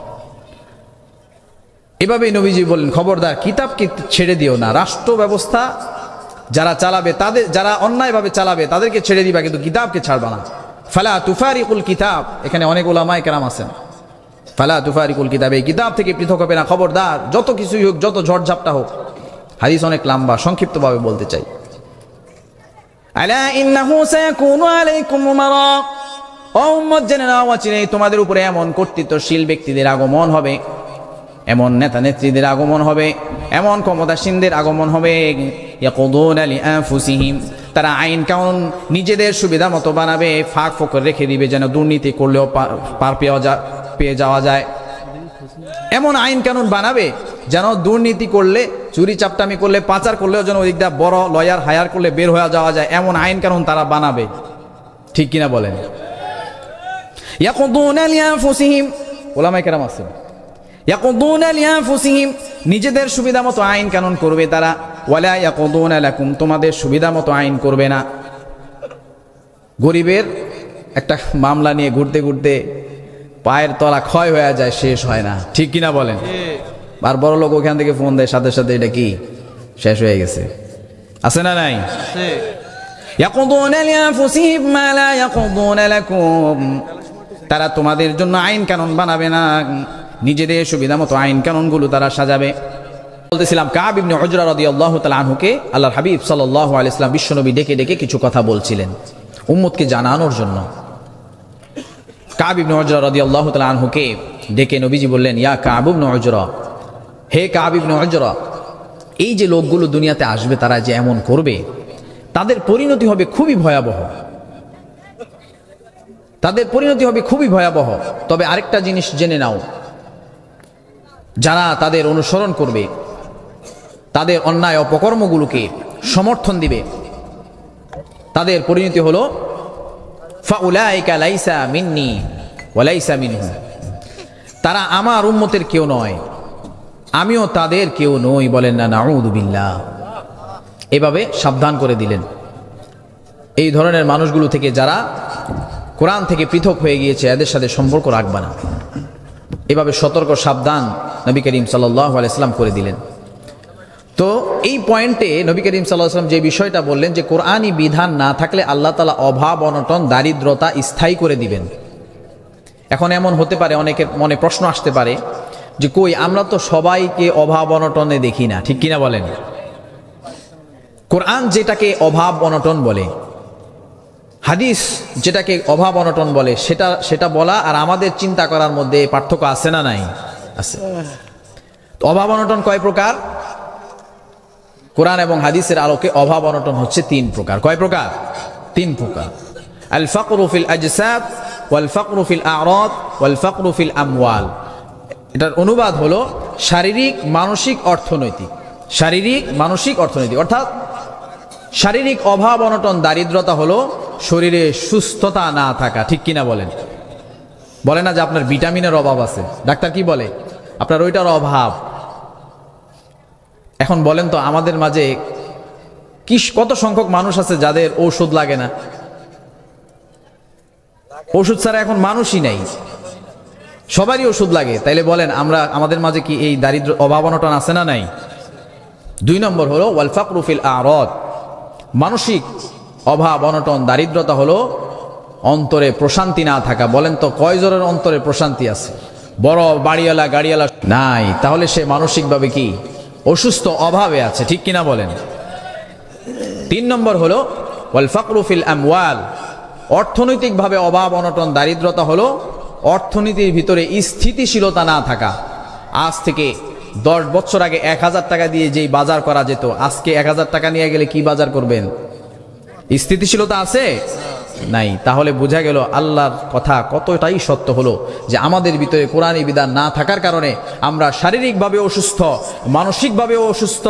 এভাবেই নবীজি বললেন, খবরদার, কিতাবকে ছেড়ে দিও না। রাষ্ট্র ব্যবস্থা যারা চালাবে, তাদের যারা অন্যায়ভাবে চালাবে তাদেরকে ছেড়ে দিবা, কিন্তু কিতাবকে ছাড়বা না। ফালা তুফারিকুল কিতাব, এখানে অনেক উলামায়ে কেরাম আছেন। ফালা তুফারিকুল কিতাব, এই কিতাব থেকে পৃথক হবে না। খবরদার, যত কিছুই হোক, যত ঝড়ঝাপটা হোক। হাদিস অনেক লম্বা, সংক্ষিপ্তভাবে বলতে চাই। আলা ইন্নাহু সায়াকুনু আলাইকুম উমারা, ও উম্মত জেনে নাও, অচিরেই তোমাদের উপরে এমন কর্তৃত্বশীল ব্যক্তিদের আগমন হবে, এমন নেতা নেত্রীদের আগমন হবে, এমন ক্ষমতাসীনদের আগমন হবে, ইয়াকুদুনা লিআনফুসিহিম, তারা আইন কানুন নিজেদের সুবিধা মতো বানাবে, ফাঁক ফোকর রেখে দিবে যেন দুর্নীতি করলেও পার পেয়ে যাওয়া যায়। এমন আইন কানুন বানাবে যেন দুর্নীতি করলে, চুরি চাপটামি করলে, পাচার করলেও যেন ওই দিকটা বড় লয়ার হায়ার করলে বের হয়ে যাওয়া যায়, এমন আইন কানুন তারা বানাবে। ঠিক কিনা বলেন? ইয়াকুদুনা লিআনফুসিহিম, উলামায়ে কেরাম আছেন, ইয়াকুদুনা লিআনফুসিহিম, নিজেদের সুবিধা মতো আইন কানুন করবে তারা। ওয়ালা ইয়াকুদুনা লাকুম, তোমাদের সুবিধা মতো আইন করবে না। গরিবের একটা মামলা নিয়ে ঘুরতে ঘুরতে পায়ের তলা ক্ষয় হয়ে যায়, শেষ হয় না। ঠিক কিনা বলেন? আর বড় লোক ওখান থেকে ফোন দেয় সাথে সাথে, এটা কি শেষ হয়ে গেছে, আছে না নাই? ইয়াকুদুনা লিআনফুসিহিম মা লা ইয়াকুদুনা লাকুম, তারা তোমাদের জন্য আইন কানুন বানাবে না, নিজেদের সুবিধা মতো আইন কানুনগুলো তারা সাজাবে। বলতেছিলাম, কাব ইবনে উজরা রাদিয়াল্লাহু তাআলা আনহুকে আল্লাহর হাবিব সাল্লাল্লাহু আলাইহি ওয়াসাল্লাম বিশ্বনবী ডেকে ডেকে কিছু কথা বলছিলেন উম্মতকে জানানোর জন্য। কাব ইবনে উজরা রাদিয়াল্লাহু তাআলা আনহুকে ডেকে নবীজি বললেন, ইয়া কাব ইবনে উজরা, হে কাব ইবনে উজরা, এই যে লোকগুলো দুনিয়াতে আসবে, তারা যে এমন করবে, তাদের পরিণতি হবে খুবই ভয়াবহ, তাদের পরিণতি হবে খুবই ভয়াবহ। তবে আরেকটা জিনিস জেনে নাও, যারা তাদের অনুসরণ করবে, তাদের অন্যায় অপকর্মগুলোকে সমর্থন দিবে, তাদের পরিণতি হলো ফাউলাইকা লাইসা মিন্নি ওয়া লাইসা মিনহু, তারা আমার উম্মতের কেউ নয়, আমিও তাদের কেউ নই। বলেন না নাউযু বিল্লাহ। এভাবে সাবধান করে দিলেন এই ধরনের মানুষগুলো থেকে, যারা কোরআন থেকে পৃথক হয়ে গিয়েছে, এদের সাথে সম্পর্ক রাখবা না। এভাবে সতর্ক সাবধান নবী করিম সাল্লাল্লাহু আলাইহি ওয়াসাল্লাম করে দিলেন। তো এই পয়েন্টে নবী করিম সাল্লাল্লাহু আলাইহি ওয়াসাল্লাম যে বিষয়টা বললেন যে কোরআনী বিধান না থাকলে আল্লাহ তাআলা অভাব অনটন দারিদ্রতা স্থায়ী করে দিবেন। এখন এমন হতে পারে অনেকের মনে প্রশ্ন আসতে পারে যে কই আমরা তো সবাইকে অভাব অনটনে দেখি না, ঠিক কিনা বলেন? কোরআন যেটাকে অভাব অনটন বলে, হাদিস যেটাকে অভাব অনটন বলে, সেটা বলা আর আমাদের চিন্তা করার মধ্যে পার্থক্য আছে না নাই? আছে। অভাব অনটন কয় প্রকার? কোরআন এবং হাদিসের আলোকে অভাব অনটন হচ্ছে 3 প্রকার। কয় প্রকার? 3 প্রকার। আল ফাকরু ফিল আজসাদ ওয়াল ফাকরু ফিল আরাদ ওয়াল ফাকরু ফিল আমওয়াল। এটার অনুবাদ হলো শারীরিক, মানসিক, অর্থনৈতিক। শারীরিক, মানসিক, অর্থনৈতিক। অর্থাৎ শারীরিক অভাব অনটন দারিদ্রতা হলো শরীরে সুস্থতা না থাকা, ঠিক কিনা বলেন? বলে না যে আপনার ভিটামিনের অভাব আছে, ডাক্তার কি বলে? আপনার ওইটার অভাব। এখন বলেন তো আমাদের মাঝে কত সংখ্যক মানুষ আছে যাদের ঔষধ লাগে না? ওষুধ ছাড়া এখন মানুষই নাই, সবারই ওষুধ লাগে। তাইলে বলেন আমাদের মাঝে কি এই দারিদ্র অভাব অনটন আছে না নাই? 2 নম্বর হলো ওয়াল ফাকরু ফিল আরাদ। মানসিক অভাব অনটন দারিদ্রতা হলো অন্তরে প্রশান্তি না থাকা। বলেন তো কয়জনের অন্তরে প্রশান্তি আছে? বড় বাড়িওয়ালা গাড়িওয়ালা নাই, তাহলে সে মানসিকভাবে কি অসুস্থ, অভাবে আছে, ঠিক কিনা বলেন? 3 নম্বর হলো ওয়াল ফাকরু ফিল আমওয়াল। অর্থনৈতিকভাবে অভাব অনটন দারিদ্রতা হলো অর্থনীতির ভিতরে স্থিতিশীলতা না থাকা। আজ থেকে 10 বছর আগে 1000 টাকা দিয়ে যেই বাজার করা যেত, আজকে 1000 টাকা নিয়ে গেলে কি বাজার করবেন? স্থিতিশীলতা আছে? নাই। তাহলে বোঝা গেল আল্লাহর কথা কতটাই সত্য হলো যে আমাদের ভিতরে কোরআনী বিধান না থাকার কারণে আমরা শারীরিকভাবে অসুস্থ, মানসিকভাবেও অসুস্থ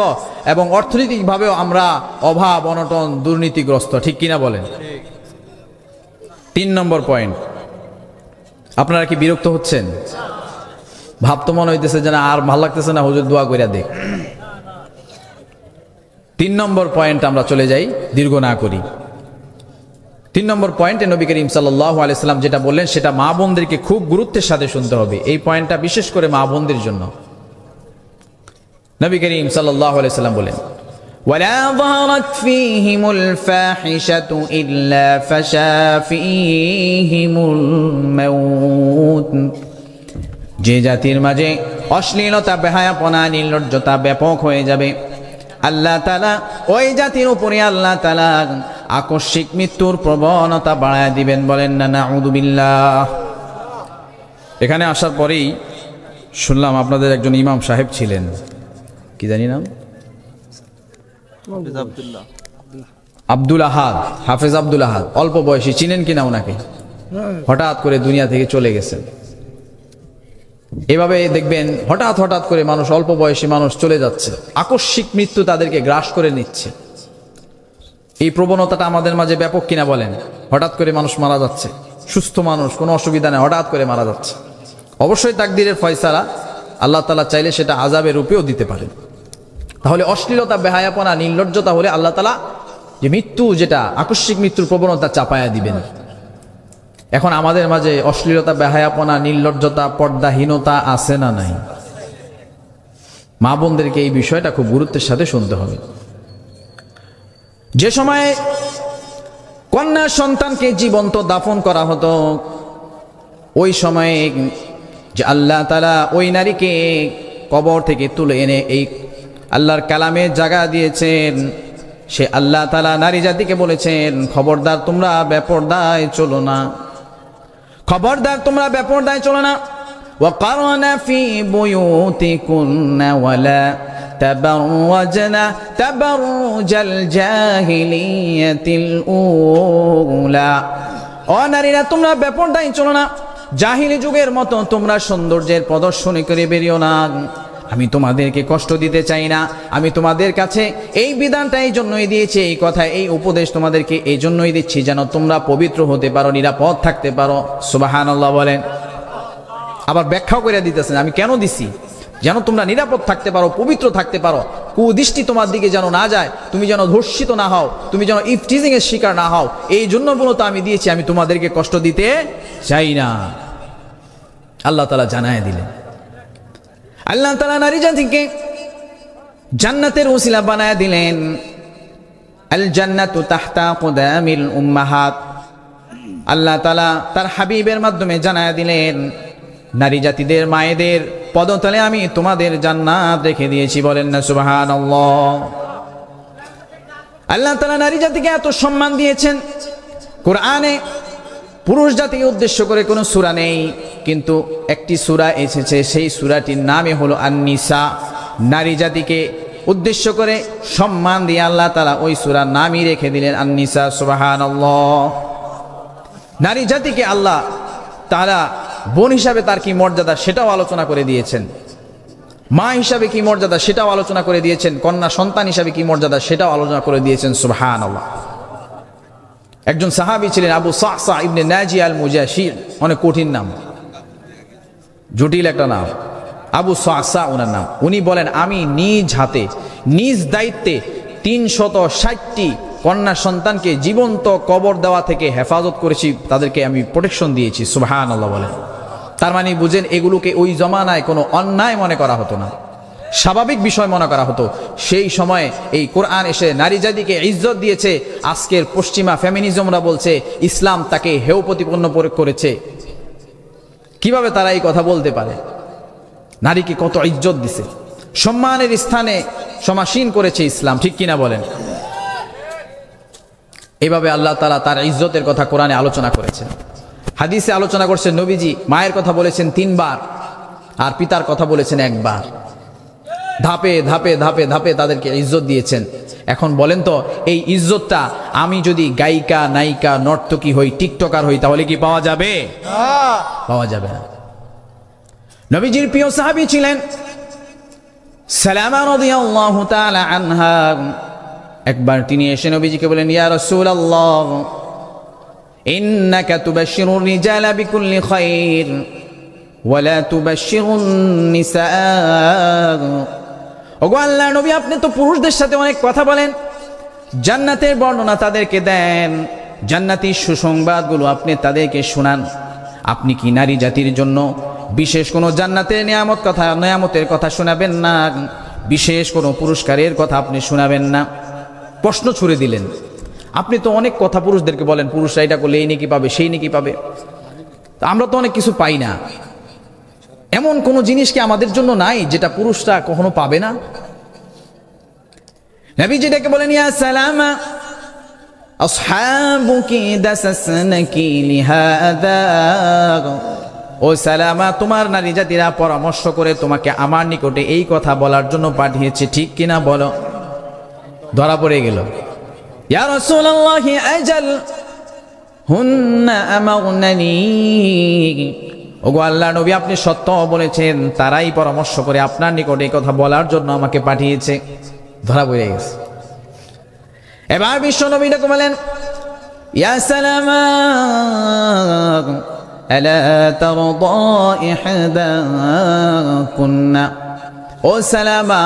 এবং অর্থনৈতিকভাবেও আমরা অভাব অনটন দুর্নীতিগ্রস্ত, ঠিক কিনা বলেন? 3 নম্বর পয়েন্ট। আপনারা কি বিরক্ত হচ্ছেন? ভাব তো মনে হইতেছে যে না আর ভালো লাগতেছে না, হুজুর দোয়া কইরা দেখ। 3 নম্বর পয়েন্ট আমরা চলে যাই, দীর্ঘ না করি। 3 নম্বর পয়েন্টে নবী করিম সাল্লাল্লাহু আলাইহি ওয়াসাল্লাম যেটা বললেন সেটা মা বোনদেরকে খুব গুরুত্বের সাথে শুনতে হবে। এই পয়েন্টটা বিশেষ করে মা বোনদের জন্য। নবী করিম সাল্লাল্লাহু আলাইহি ওয়াসাল্লাম বলেন ওয়ালা যাহারাত ফীহিমুল ফাহিশাতু ইল্লা ফাশা ফীহিমুল মাউত। যে জাতির মাঝে অশ্লীলতা, বেহায়াপনা, নির্লজ্জতা ব্যাপক হয়ে যাবে, আল্লাহ তাআলা ওই জাতির উপরে আল্লাহ তাআলা আকস্মিক মৃত্যুর প্রবণতা বাড়ায় দিবেন। বলেন না নাউযু বিল্লাহ। এখানে আসার পরেই শুনলাম আপনাদের একজন ইমাম সাহেব ছিলেন, কি জানি নাম, আব্দুল আহাদ, হাফেজ আব্দুল আহাদ। অল্প বয়সী, চিনেন কিনা ওনাকে? হঠাৎ করে দুনিয়া থেকে চলে গেছেন। এভাবে দেখবেন হঠাৎ হঠাৎ করে মানুষ, অল্প বয়সী মানুষ চলে যাচ্ছে, আকস্মিক মৃত্যু তাদেরকে গ্রাস করে নিচ্ছে। এই প্রবণতাটা আমাদের মাঝে ব্যাপক কিনা বলেন? হঠাৎ করে মানুষ মারা যাচ্ছে, সুস্থ মানুষ, কোনো অসুবিধা নেই, হঠাৎ করে মারা যাচ্ছে। অবশ্যই তাকদীরের ফয়সালা, আল্লাহ তাআলা চাইলে সেটা আযাবের রূপেও দিতে পারেন। তাহলে অশ্লীলতা, বেহায়াপনা, নির্লজ্জতা হলে আল্লাহ তাআলা যে মৃত্যু, যেটা আকস্মিক মৃত্যুর প্রবণতা চাপায়া দিবেন। এখন আমাদের মাঝে অশ্লীলতা, বেহায়াপনা, নির্লজ্জতা, পর্দাহীনতা আছে না নাই? মা বোনদেরকে এই বিষয়টা খুব গুরুত্বের সাথে শুনতে হবে। যে সময়ে কন্যা সন্তানকে জীবন্ত দাফন করা হতো, ওই সময়ে যে আল্লাহ তাআলা ওই নারীকে কবর থেকে তুলে এনে এই আল্লাহর কালামে জায়গা দিয়েছেন, সে আল্লাহ তাআলা নারী জাতিকে বলেছেন, খবরদার তোমরা বেপরদায় চলো না, খবরদার তোমরা বেপরদায় চলো না। ওয়াকারনা ফি বুয়ুতিকুন্না ওয়ালা তাবাররাজনা তাবাররুজাল জাহিলিয়াতিল উলা। ও নারীরা, তোমরা বেপরদায় চলো না, জাহিলি যুগের মতো তোমরা সৌন্দর্যের প্রদর্শনী করে বেরিও না। আমি তোমাদেরকে কষ্ট দিতে চাই না, আমি তোমাদের কাছে এই বিধানটা এই জন্যই দিয়েছি, এই কথা, এই উপদেশ তোমাদেরকে এই জন্যই দিচ্ছি যেন তোমরা পবিত্র হতে পারো, নিরাপদ থাকতে পারো। সুবহানাল্লাহ বলেন। আবার ব্যাখ্যাও করে দিতেছেন আমি কেন দিছি, যেন তোমরা নিরাপদ থাকতে পারো, পবিত্র থাকতে পারো, কুদৃষ্টি তোমার দিকে যেন না যায়, তুমি যেন ধর্ষিত না হও, তুমি যেন ইফটিজিং এর শিকার না হও, এই জন্য মূলত আমি দিয়েছি, আমি তোমাদেরকে কষ্ট দিতে চাই না। আল্লাহ তাআলা জানায় দিলেন। আল্লাহ তাআলা নারী জাতিকে জান্নাতের ওসিলা বানায় দিলেন। আল জান্নাতু তাহতা কুদামিল উম্মাহাত। আল্লাহ তাআলা তার হাবিবের মাধ্যমে জানায় দিলেন, নারী জাতিদের মায়েদের পদতলে আমি তোমাদের জান্নাত রেখে দিয়েছি। বলেন না সুবহানাল্লাহ। আল্লাহ তাআলা নারী জাতিকে এত সম্মান দিয়েছেন। কোরআনে পুরুষ জাতিকে উদ্দেশ্য করে কোনো সূরা নেই, কিন্তু একটি সূরা এসেছে, সেই সূরাটির নামই হলো আন-নিসা। নারী জাতিকে উদ্দেশ্য করে সম্মান দিয়ে আল্লাহ তাআলা ওই সূরার নামই রেখে দিলেন আন-নিসা। সুবহানাল্লাহ। নারী জাতিকে আল্লাহ তাআলা বোন হিসাবে তার কি মর্যাদা সেটাও আলোচনা করে দিয়েছেন, মা হিসাবে কি মর্যাদা সেটাও আলোচনা করে দিয়েছেন, কন্যা সন্তান হিসাবে কি মর্যাদা সেটাও আলোচনা করে দিয়েছেন। সুবহানাল্লাহ। একজন সাহাবী ছিলেন আবু সাহসা ইবনে নাজি আল মুজাশির, অনেক কঠিন নাম, জটিল একটা নাম, আবু সাহসা ওনার নাম। উনি বলেন, আমি নিজ হাতে নিজ দায়িত্বে 360টি কন্যা সন্তানকে জীবন্ত কবর দেওয়া থেকে হেফাজত করেছি, তাদেরকে আমি প্রোটেকশন দিয়েছি। সুবহানাল্লাহ বলেন। তার মানে বুঝেন, এগুলোকে ওই জমানায় কোনো অন্যায় মনে করা হতো না, স্বাভাবিক বিষয় মনে করা হতো। সেই সময় এই কোরআন এসে নারী জাতিকে ইজ্জত দিয়েছে। আজকের পশ্চিমা ফেমিনিজমরা বলছে ইসলাম তাকে হেয় প্রতিপন্ন করেছে। কিভাবে তারা এই কথা বলতে পারে? নারীকে কত ইজ্জত দিছে, সম্মানের স্থানে সমাসীন করেছে ইসলাম, ঠিক কিনা বলেন? এভাবে আল্লাহ তাআলা তার ইজ্জতের কথা কোরআনে আলোচনা করেছেন। হাদিসে আলোচনা করছেন, নবীজি মায়ের কথা বলেছেন 3 বার আর পিতার কথা বলেছেন 1 বার। ধাপে ধাপে ধাপে ধাপে তাদেরকে ইজ্জত দিয়েছেন। এখন বলেন তো, এই ইজ্জতটা আমি যদি গায়িকা, নায়িকা, নর্তকী হই, টিকটকার হই, তাহলে কি পাওয়া যাবে? পাওয়া যাবে না। নবীজির প্রিয় সাহাবী ছিলেন সালামা রাদিয়াল্লাহু তাআলা আনহা। একবার তিনি এসে নবীজিকে বলেন, ইয়া রাসূলুল্লাহ, ইন্নাকা তুবাশশিরুর রিজালা বিকুল্লি খায়র ওয়া লা তুবাশশিরুন নিসা। ওগো আল্লাহর নবী, আপনি তো পুরুষদের সাথে অনেক কথা বলেন, জান্নাতের বর্ণনা তাদেরকে দেন, জান্নাতি সুসংবাদগুলো আপনি তাদেরকে শোনান। আপনি কি নারী জাতির জন্য বিশেষ কোনো জান্নাতের নিয়ামতের কথা শোনাবেন না? বিশেষ কোনো পুরস্কারের কথা আপনি শোনাবেন না? প্রশ্ন ছুড়ে দিলেন। আপনি তো অনেক কথা পুরুষদেরকে বলেন, পুরুষরা এটা করলে এই নেকি পাবে, সেই নেকি পাবে। আমরা তো অনেক কিছু পাই না। এমন কোন জিনিস কি আমাদের জন্য নাই যেটা পুরুষরা কখনো পাবে না? নবী যেটাকে বলেন, ইয়া সালামা আসহাবুকি দাসাসনাকি লিহাদা। ও সালামা, তোমার নারী জাতিরা পরামর্শ করে তোমাকে আমার নিকটে এই কথা বলার জন্য পাঠিয়েছে, ঠিক কিনা বলো? ধরা পড়ে গেল। ইয়া রাসূলুল্লাহ আজাল হুন্না আমাগনানি। ওগো আল্লাহর নবী, আপনি সত্য বলেছেন, তারাই পরামর্শ করে আপনার নিকটে এই কথা বলার জন্য আমাকে পাঠিয়েছে। ধরা পড়ে গেছে। এবার বিশ্ব নবী ডেকে বলেন, ইয়া সালামা আলা তারদা ইহদাকুন্না। ও সালামা,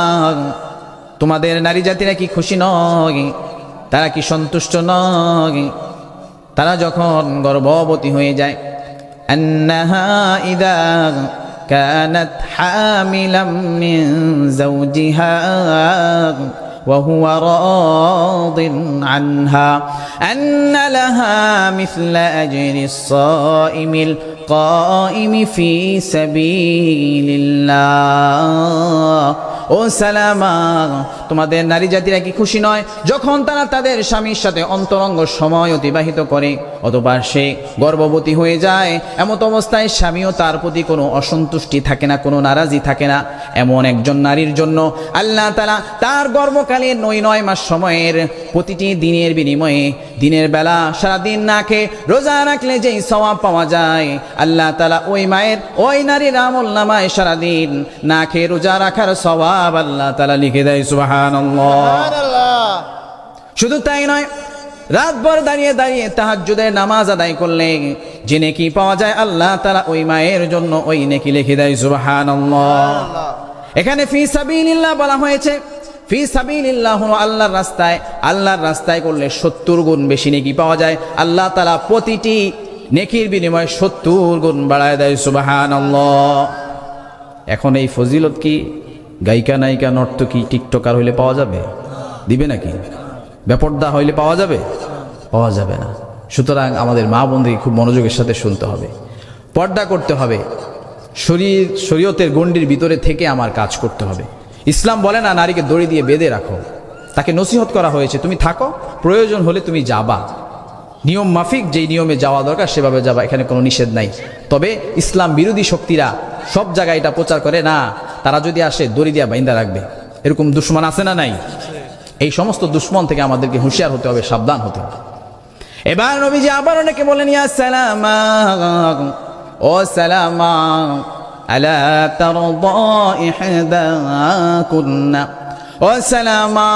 তোমাদের নারী জাতিরা কি খুশি নয়? তারা কি সন্তুষ্ট নয়? তারা যখন গর্ভবতী হয়ে যায়, أنها إذا كانت حاملا من زوجها وهو راض عنها أن لها مثل أجر الصائم القائم في سبيل الله। ও সালামা, তোমাদের নারী জাতিরা কি খুশি নয় যখন তারা তাদের স্বামীর সাথে অন্তরঙ্গ সময় অতিবাহিত করে, অতঃপর সে গর্ভবতী হয়ে যায়। এমত অবস্থায় স্বামীও তার প্রতি কোনো অসন্তুষ্টি থাকে না, কোনো নারাজি থাকে না। এমন একজন নারীর জন্য আল্লাহ তাআলা তার গর্ভকালীন 9 মাস সময়ের প্রতিটি দিনের বিনিময়ে, দিনের বেলা সারাদিন না খেয়ে রোজা রাখলে যেই সওয়াব পাওয়া যায়, আল্লাহ তাআলা ওই মায়ের, ওই নারীর আমলনামায় সারাদিন না খেয়ে রোজা রাখার সওয়াব আল্লাহ তাআলা লিখে দেয়। সুবহানাল্লাহ। শুধু তাই নয়, রাতভর দাঁড়িয়ে দাঁড়িয়ে তাহাজ্জুদের নামাজ আদায় করলে যে নেকি পাওয়া যায়, আল্লাহ তাআলা ওই মায়ের জন্য ওই নেকি লিখে দেয়। সুবহানাল্লাহ। এখানে ফি সাবিলিল্লাহ বলা হয়েছে। ফি সাবিলিল্লাহ হলো আল্লাহর রাস্তায় করলে 70 গুণ বেশি নেকি পাওয়া যায়। আল্লাহ তাআলা প্রতিটি নেকির বিনিময়ে 70 গুণ বাড়ায় দেয়। সুবহানাল্লাহ। এখন এই ফজিলত কি গায়িকা নায়িকা নর্তকী টিকটকার হইলে পাওয়া যাবে? দিবে নাকি? বেপর্দা হইলে পাওয়া যাবে? পাওয়া যাবে না। সুতরাং আমাদের মা বোনদেরকে খুব মনোযোগের সাথে শুনতে হবে, পর্দা করতে হবে, শরীয়তের গণ্ডির ভিতরে থেকে আমার কাজ করতে হবে। ইসলাম বলে না নারীকে দড়ি দিয়ে বেঁধে রাখো, তাকে নসিহত করা হয়েছে তুমি থাকো, প্রয়োজন হলে তুমি যাবা, নিয়ম মাফিক যেই নিয়মে যাওয়া দরকার সেভাবে যাবা, এখানে কোনো নিষেধ নাই। তবে ইসলাম বিরোধী শক্তিরা সব জায়গায় এটা প্রচার করে না, তারা যদি আসে দড়ি দিয়া বাইন্দা রাখবে, এরকম দুশ্মন আছে না নাই? এই সমস্ত দুশ্মন থেকে আমাদেরকে হুঁশিয়ার হতে হবে, সাবধান হতে হবে। এবার নবীজি আবার অনেকে বলেন ইয়া সালামা ও সালামা আলা তারদা ইহদাকুন্না, ও সালামা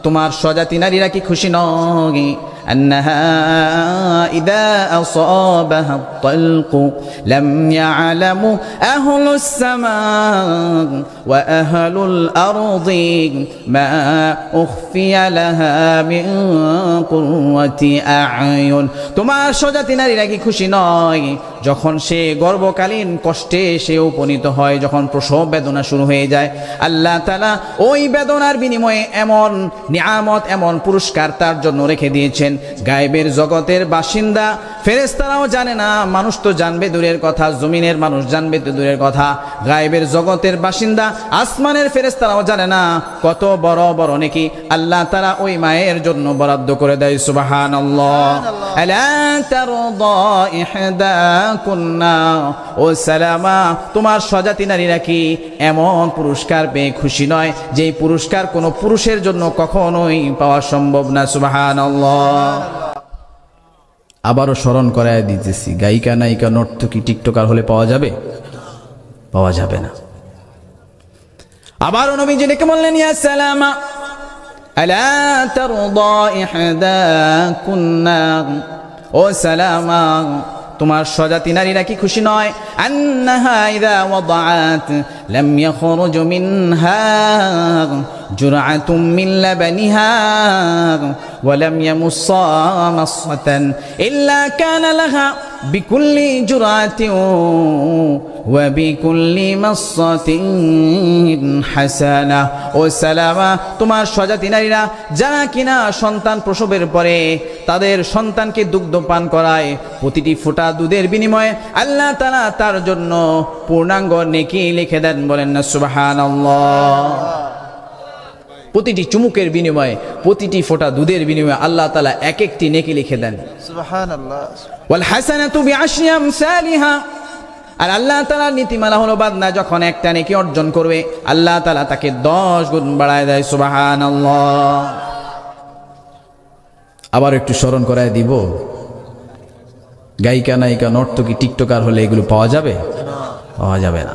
তোমার স্বজাতি নারীরা কি খুশি নয়? أنها إذا أصابها الطلق لم يعلم أهل السماء وأهل الأرض ما أخفي لها من قرة أعين। তোমার স্বজাতি নারীরা কি খুশি নয় যখন সে গর্ভকালীন কষ্টে সে উপনীত হয়, যখন প্রসব বেদনা শুরু হয়ে যায়, আল্লাহ তাআলা ওই বেদনার বিনিময়ে এমন নিয়ামত, এমন পুরস্কার তার জন্য রেখে দিয়েছেন। গায়েবের জগতের বাসিন্দা ফেরেশতারাও জানে না, মানুষ তো জানবে দূরের কথা, জমিনের মানুষ জানবে তো দূরের কথা, গায়েবের জগতের বাসিন্দা আসমানের ফেরেশতারাও জানে না কত বড় বড় নেকি আল্লাহ তাআলা ওই মায়ের জন্য বরাদ্দ করে দেয়। সুবহানাল্লাহ। আলা তারদা ইহদাকুন্না, ও সালামা তোমার স্বজাতি নারীরা কি এমন পুরস্কার পেয়ে খুশি নয় যেই পুরস্কার কোনো পুরুষের জন্য কখনোই পাওয়া সম্ভব না? সুবহানাল্লাহ। আবারও স্মরণ করায় দিতেছি, গায়িকা নায়িকা নর্তকী টিকটকার হলে পাওয়া যাবে? পাওয়া যাবে না। আবারও নবীজি ডেকে বললেন ইয়া সালামা আলা তারদা ইহদাকুন্না, ও সালামা তোমার স্বজাতি নারীরা কি খুশি নয়? আন্নাহা ইযা ওয়াদাআত লাম ইয়াখরুজ মিনহা জুরআতুম মিন লাবানিহা ওয়া লাম ইয়ামুসসা মাসসাতান ইল্লা কানা লাহা বিকুল্লি জুরআতিন ওয়া বিকুল্লি মাসসাতিন হাসানা। ও সালামা তোমার স্বজাতি নারীরা যারা কিনা সন্তান প্রসবের পরে তাদের সন্তানকে দুগ্ধ পান করায়, প্রতিটি ফোঁটা দুধের বিনিময়ে আল্লাহ তাআলা তার জন্য পূর্ণাঙ্গ নেকি লিখে দেন। বলেন না সুবহানাল্লাহ। প্রতিটি চুমুকের বিনিময়ে, প্রতিটি ফোঁটা দুধের বিনিময়ে আল্লাহ তাআলা এক একটি নেকি লিখে দেন। সুবহানাল্লাহ। ওয়াল হাসানাতু বিআশরি আমসালিহা, আর আল্লাহ তাআলার নীতিমালা হলো বান্দা যখন একটা নেকি অর্জন করবে আল্লাহ তাআলা তাকে 10 গুণ বাড়ায় দেয়। সুবহানাল্লাহ। আবার একটু স্মরণ করায় দিব, গায়িকা নায়িকা নর্তকী টিকটকার হলে এগুলো পাওয়া যাবে? পাওয়া যাবে না।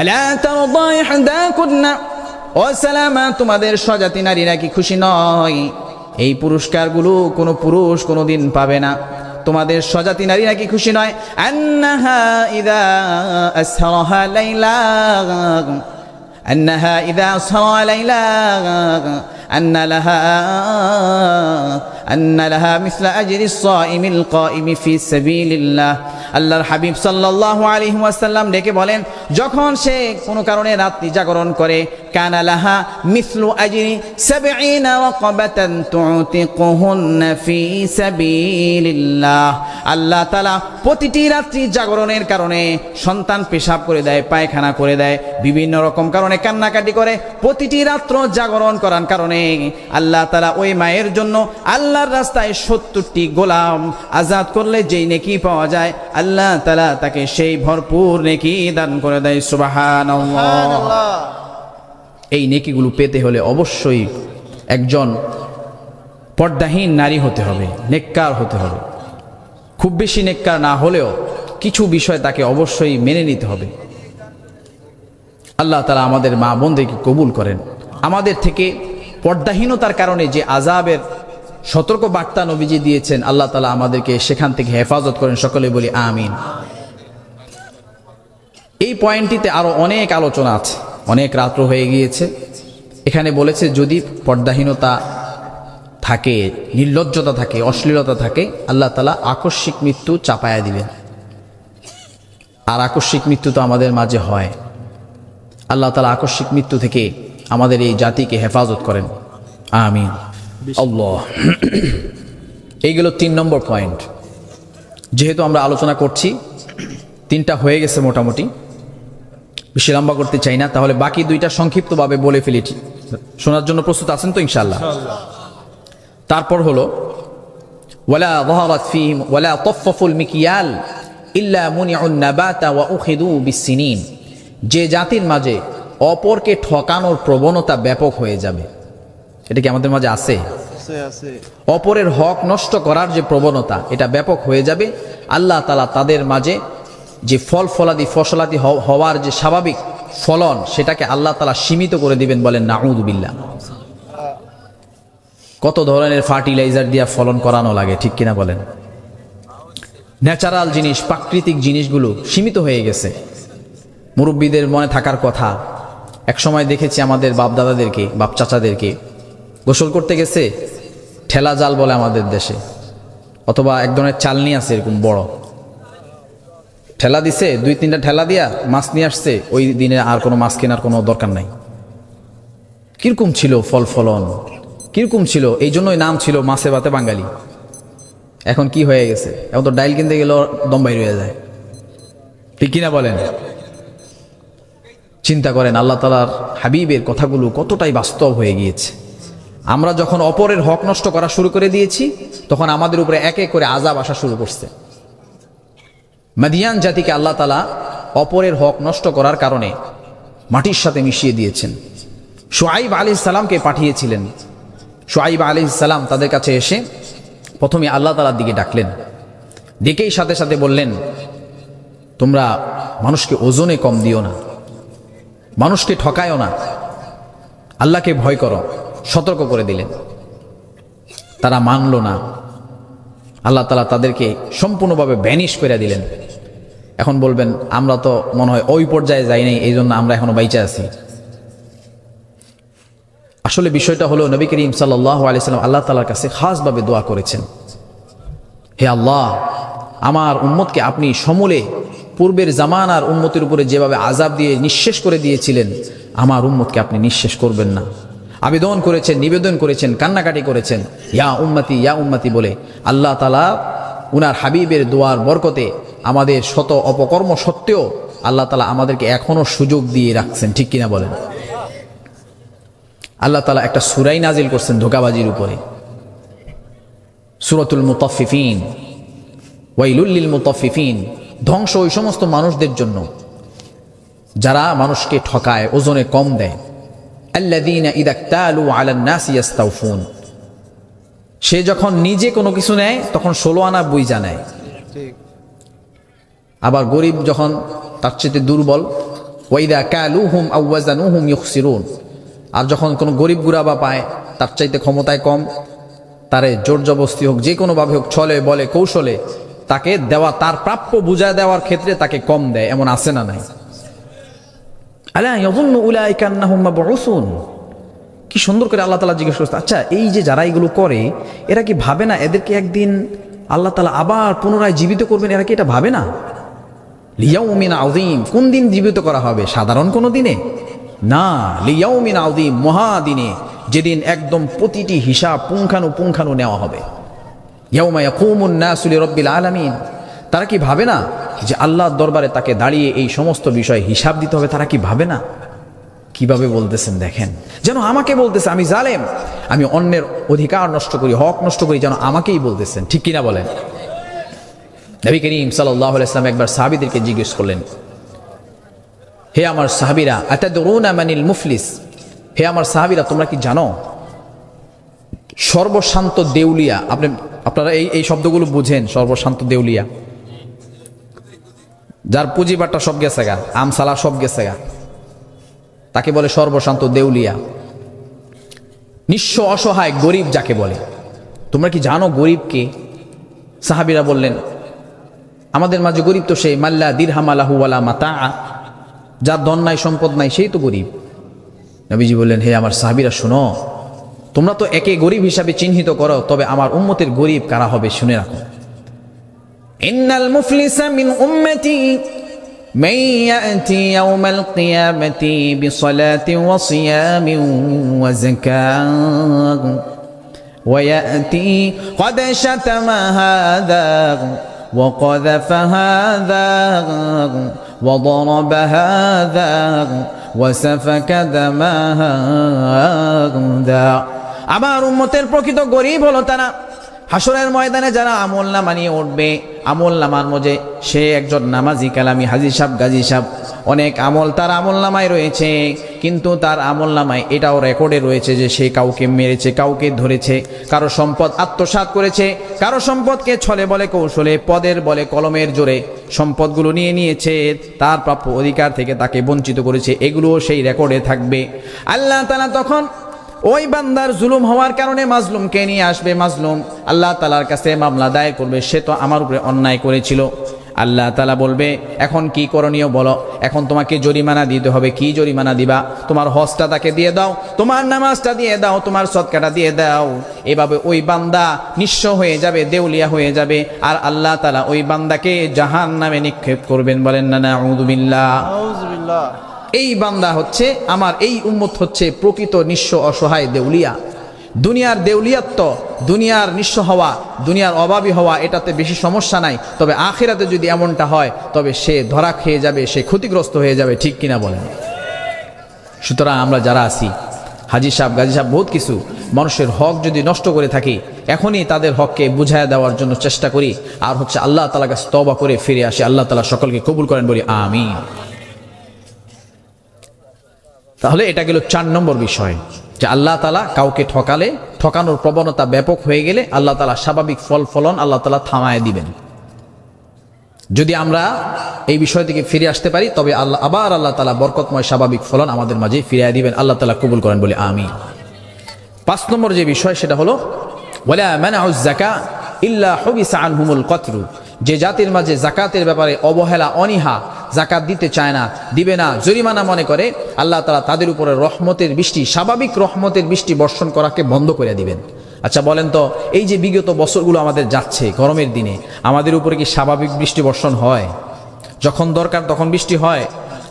আলা তারদা ইহদাকুন্না, ও সালামা তোমাদের স্বজাতি নারীরা কি খুশি নয়? এই পুরস্কারগুলো কোনো পুরুষ কোনোদিন পাবে না। তোমাদের স্বজাতি নারীরা কি খুশি নয়? আন্নাহা ইযা আসরাহা লাইলা, আন্নাহা ইযা আসরা লাইলা আন্না লাহা মিসলা আজরিস সাইমিল কাইমি ফি সাবিলিল্লাহ। আল্লাহর হাবিব সাল্লাল্লাহু আলাইহি ওয়াসাল্লাম ডেকে বলেন, যখন সে কোনো কারণে রাত্রি জাগরণ করে, কানা লাহা মিসলু আজরি 70 রাকাবাতান তুতিকুহুন্না ফি সাবিলিল্লাহ। আল্লাহ তাআলা প্রতিটি রাত্রি জাগরণের কারণে সন্তান পেশাব করে দেয়, পায়খানা করে দেয়, বিভিন্ন রকম কারণে কান্নাকাটি করে, প্রতিটি রাত্র জাগরণ করার কারণে আল্লাহ তাআলা ওই মায়ের জন্য আল্লাহর রাস্তায় 70টি গোলাম আজাদ করলে যেই নেকি পাওয়া যায় আল্লাহ তাআলা তাকে সেই ভরপুর নেকি দান করে দেয়। সুবহানাল্লাহ। এই নেকিগুলো পেতে হলে অবশ্যই একজন পর্দাহীন নারী হতে হবে, নেককার হতে হবে। খুব বেশি নেককার না হলেও কিছু বিষয় তাকে অবশ্যই মেনে নিতে হবে। আল্লাহ তাআলা আমাদের মা বোনদেরকে কবুল করেন। আমাদের থেকে পর্দাহীনতার কারণে যে আযাবের সতর্ক বার্তা নবীজি দিয়েছেন, আল্লাহ তাআলা আমাদেরকে সেখান থেকে হেফাজত করেন। সকলে বলি আমিন। এই পয়েন্টটিতে আরো অনেক আলোচনা আছে, অনেক রাত্র হয়ে গিয়েছে। এখানে বলেছে যদি পর্দাহীনতা থাকে, নির্লজ্জতা থাকে, অশ্লীলতা থাকে, আল্লাহ তাআলা আকস্মিক মৃত্যু চাপায়া দিবেন। আর আকস্মিক মৃত্যু তো আমাদের মাঝে হয়। আল্লাহ তাআলা আকস্মিক মৃত্যু থেকে আমাদের এই জাতিকে হেফাজত করেন, আমিন। আল্লাহ। এইগুলো 3 নম্বর পয়েন্ট। যেহেতু আমরা আলোচনা করছি, 3টা হয়ে গেছে মোটামুটি, বেশি লম্বা করতে চাই না, তাহলে বাকি 2টা সংক্ষিপ্তভাবে বলে ফেলি। শোনার জন্য প্রস্তুত আছেন তো ইনশাআল্লাহ? তারপর হলো ওয়ালা যাহারাত ফীহিম ওয়ালা তাফফাফুল মিকিয়াল ইল্লা মুনিউন নাবাতা ওয়া উখিদু বিসসিনিন। যে জাতির মাঝে অপরকে ঠকানোর প্রবণতা ব্যাপক হয়ে যাবে, এটা কি আমাদের মাঝে আছে? অপরের হক নষ্ট করার যে প্রবণতা, এটা ব্যাপক হয়ে যাবে। আল্লাহ তাআলা তাদের মাঝে যে ফসলাদি হওয়ার যে স্বাভাবিক ফলন, সেটাকে আল্লাহ তাআলা সীমিত করে দিবেন। বলেন নাউযু বিল্লাহ। কত ধরনের ফার্টিলাইজার দিয়া ফলন করানো লাগে, ঠিক কিনা বলেন? ন্যাচারাল জিনিস, প্রাকৃতিক জিনিসগুলো সীমিত হয়ে গেছে। মুরব্বীদের মনে থাকার কথা, এক সময় দেখেছি আমাদের বাপ দাদাদেরকে, বাপ চাচাদেরকে গোসল করতে গেছে, ঠেলা জাল বলে আমাদের দেশে, অথবা এক ধরনের চালনি আছে এরকম বড়, ঠেলা দিছে, 2-3টা ঠেলা দিয়া মাছ নিয়ে আসছে। ওই দিনে আর কোনো মাছ কেনার কোনো দরকার নাই। কিরকম ছিল ফলন, কিরকম ছিল, এই জন্যই নাম ছিল মাছে ভাতে বাঙালি। এখন কি হয়ে গেছে, এখন তো ডাইল কিনতে গেলেও দম বাইর হয়ে যায়, ঠিক কিনা বলেন? চিন্তা করেন আল্লাহ তাআলার হাবিবের কথাগুলো কতটাই বাস্তব হয়ে গিয়েছে। আমরা যখন অপরের হক নষ্ট করা শুরু করে দিয়েছি, তখন আমাদের উপরে এক এক করে আযাব আসা শুরু করছে। মাদিয়ান জাতিকে আল্লাহ তাআলা অপরের হক নষ্ট করার কারণে মাটির সাথে মিশিয়ে দিয়েছেন। শুআইব আলাইহিস সালামকে পাঠিয়েছিলেন। শুআইব আলাইহিস সালাম তাদের কাছে এসে প্রথমে আল্লাহ তাআলার দিকে ডাকলেন, ডেকেই সাথে সাথে বললেন, তোমরা মানুষকে ওজনে কম দিও না, মানুষকে ঠকায়ও না, আল্লাহকে ভয় করো, সতর্ক করে দিলেন। তারা মানল না। আল্লাহ তাআলা তাদেরকে সম্পূর্ণভাবে ভ্যানিশ করে দিলেন। এখন বলবেন আমরা তো মনে হয় ওই পর্যায়ে যাই নাই, এই জন্য আমরা এখনো বাইচা আছি। আসলে বিষয়টা হলো, নবী করিম সাল্লাল্লাহু আলাইহি সাল্লাম আল্লাহ তাআলার কাছে খাসভাবে দোয়া করেছেন, হে আল্লাহ, আমার উম্মতকে আপনি সমূলে পূর্বের জামানার উম্মতের উপরে যেভাবে আযাব দিয়ে নিঃশেষ করে দিয়েছিলেন, আমার উম্মতকে আপনি নিঃশেষ করবেন না। আবেদন করেছেন, নিবেদন করেছেন, কান্নাকাটি করেছেন, ইয়া উম্মতি বলে। আল্লাহ তাআলা উনার হাবিবের দোয়ার বরকতে আমাদের শত অপকর্ম সত্ত্বেও আল্লাহ তাআলা আমাদেরকে এখনো সুযোগ দিয়ে রাখছেন, ঠিক কিনা বলেন? আল্লাহ তাআলা একটা সূরাই নাজিল করছেন ধোঁকাবাজির উপরে, সূরাতুল মুতাফফিফিন। ওয়াইলুল লিল মুতাফফিফিন, ধ্বংস ওই সমস্ত মানুষদের জন্য যারা মানুষকে ঠকায়, ওজনে কম দেয়। আল্লাযীনা ইযা ইকতালু আলান নাসি ইস্তাওফুন, সে যখন নিজে কোনো কিছু নেয় তখন 16 আনা বুইজা নেয়। আবার গরিব যখন তার চেয়ে দুর্বল, ওয়াইদা কালুহুম আও ওয়াজানুহুম ইখসিরুন, আর যখন কোনো গরিব গুরাবা পায় তার চাইতে ক্ষমতায় কম, তারে জোর জবরদস্তি হোক, যে কোনোভাবে হোক, ছলে বলে কৌশলে তাকে দেওয়া, তার প্রাপ্য বুঝায় দেওয়ার ক্ষেত্রে তাকে কম দেয়। এমন আছে না নাই? আলা ইয়াযুন্নু উলাইকা আন্নাহুম মাবউসুন। কি সুন্দর করে আল্লাহ তাআলা জিজ্ঞেস করছে, আচ্ছা এই যে যারা এগুলো করে, এরা কি ভাবে না এদেরকে একদিন আল্লাহ তাআলা আবার পুনরায় জীবিত করবেন? এরা কি এটা ভাবে না? লিয়াউমিন আযীম, কোন দিন জীবিত করা হবে? সাধারণ কোনো দিনে না, লিয়াউমিন আযীম, মহাদিনে, যেদিন একদম প্রতিটি হিসাব পুঙ্খানু নেওয়া হবে। ইয়াউমা ইয়াকুমুন নাসু লিরাব্বিল আলামিন। তারা কি ভাবে না যে আল্লাহর দরবারে তাকে দাঁড়িয়ে এই সমস্ত বিষয় হিসাব দিতে হবে? তারা কি ভাবে না? কিভাবে বলতেছেন দেখেন, যেন আমাকে বলতেছে আমি জালেম, আমি অন্যের অধিকার নষ্ট করি, হক নষ্ট করি, যেন আমাকেই বলতেছেন, ঠিক কিনা বলেন? নবী করিম সাল্লাল্লাহু আলাইহি ওয়াসাল্লাম একবার সাহাবীদেরকে জিজ্ঞেস করলেন, হে আমার সাহাবীরা, আতাদরুনা মানিল মুফলিস, হে আমার সাহাবীরা, তোমরা কি জানো সর্বশান্ত দেউলিয়া? আপনারা এই শব্দগুলো বুঝেন, সর্বশান্ত দেউলিয়া, যার পুঁজিবাট্টা সব গেছে গা, আমসালা সব গেছে গা, তাকে বলে সর্বশান্ত দেউলিয়া। নিঃস্ব অসহায় গরিব যাকে বলে। তোমরা কি জানো গরিবকে? সাহাবীরা বললেন, আমাদের মাঝে গরিব তো সেই মাল্লা দিরহাম লাহু ওয়ালা মাতা, যার ধন নাই সম্পদ নাই, সেই তো গরিব। নবীজি বললেন, হে আমার সাহাবীরা শোনো, তোমরা তো একে গরিব হিসাবে চিহ্নিত করো, তবে আমার উম্মতের গরিব কারা হবে শুনে রাখো। ইন্নাল মুফলিসা মিন উম্মতি মান ইয়াতি ইয়াউমাল কিয়ামাতি বিসসালাতিন ওয়া সিয়ামিন ওয়া যাকাত ওয়া ইয়াতি ক্বাদ শাতামা হাযা ওয়া ক্যাযাফা হাযা ওয়া দারাবা হাযা ওয়া সাফাকা দামা হাযা। আমার উম্মতের প্রকৃত গরিব হলো তারা হাসরের ময়দানে যারা আমলনামা নিয়ে উঠবে, আমলনামার মধ্যে সে একজন নামাজি, কালামি, হাজি সাহেব, গাজী সাহেব, অনেক আমল তার আমলনামায় রয়েছে, কিন্তু তার আমলনামায় এটাও রেকর্ডে রয়েছে যে সে কাউকে মেরেছে, কাউকে ধরেছে, কারো সম্পদ আত্মসাৎ করেছে, কারো সম্পদকে ছলে বলে কৌশলে, পদের বলে কলমের জোরে সম্পদগুলো নিয়ে নিয়েছে, তার প্রাপ্য অধিকার থেকে তাকে বঞ্চিত করেছে, এগুলোও সেই রেকর্ডে থাকবে। আল্লাহ তাআলা তখন ওই বান্দার জুলুম হওয়ার কারণে মাজলুমকে নিয়ে আসবে, মাজলুম আল্লাহ তাআলার কাছে মামলা দায়ের করবে, সে তো আমার উপরে অন্যায় করেছিল। আল্লাহ তাআলা বলবে এখন কি করণীয় বলো, এখন তোমাকে জরিমানা দিতে হবে। কি জরিমানা দিবা? তোমার হজটা তাকে দিয়ে দাও, তোমার নামাজটা দিয়ে দাও, তোমার সদকাটা দিয়ে দাও। এভাবে ওই বান্দা নিঃস্ব হয়ে যাবে, দেউলিয়া হয়ে যাবে, আর আল্লাহ তাআলা ওই বান্দাকে জাহান্নামে নিক্ষেপ করবেন। বলেন না নাউযু বিল্লাহ। এই বান্দা হচ্ছে আমার এই উম্মত হচ্ছে প্রকৃত নিঃস্ব অসহায় দেউলিয়া। দুনিয়ার দেউলিয়াত্ব, দুনিয়ার নিঃস্ব হওয়া, দুনিয়ার অভাবী হওয়া, এটাতে বেশি সমস্যা নাই, তবে আখিরাতে যদি এমনটা হয় তবে সে ধরা খেয়ে যাবে, সে ক্ষতিগ্রস্ত হয়ে যাবে, ঠিক কিনা বলেন? সুতরাং আমরা যারা আছি, হাজি সাহেব, গাজী সাহেব, বহুত কিছু মানুষের হক যদি নষ্ট করে থাকি, এখনই তাদের হককে বুঝায় দেওয়ার জন্য চেষ্টা করি, আর হচ্ছে আল্লাহ তাআলার কাছে তওবা করে ফিরে আসি। আল্লাহ তাআলা সকলকে কবুল করেন, বলি আমিন। তাহলে এটা গেল 4 নম্বর বিষয়, যে আল্লাহ তাআলা কাউকে ঠকালে, ঠকানোর প্রবণতা ব্যাপক হয়ে গেলে আল্লাহ তাআলা স্বাভাবিক ফল ফলন আল্লাহ তাআলা থামায় দিবেন। যদি আমরা এই বিষয় থেকে ফিরে আসতে পারি তবে আল্লাহ তাআলা বরকতময় স্বাভাবিক ফলন আমাদের মাঝে ফিরিয়ে দিবেন। আল্লাহ তাআলা কবুল করেন, বলি আমিন। 5 নম্বর যে বিষয় সেটা হলো ওয়ালা মানাউজ যাকা ইল্লা হুবিসা আনহুমুল কতরু। যে জাতির মাঝে যাকাতের ব্যাপারে অবহেলা, অনীহা, যাকাত দিতে চায় না, দিবে না, জরিমানা মনে করে, আল্লাহ তাআলা তাদের উপরে রহমতের বৃষ্টি, স্বাভাবিক রহমতের বৃষ্টি বর্ষণ করাকে বন্ধ করে দিবেন। আচ্ছা বলেন তো, এই যে বিগত বছরগুলো আমাদের যাচ্ছে, গরমের দিনে আমাদের উপরে কি স্বাভাবিক বৃষ্টি বর্ষণ হয়? যখন দরকার তখন বৃষ্টি হয়,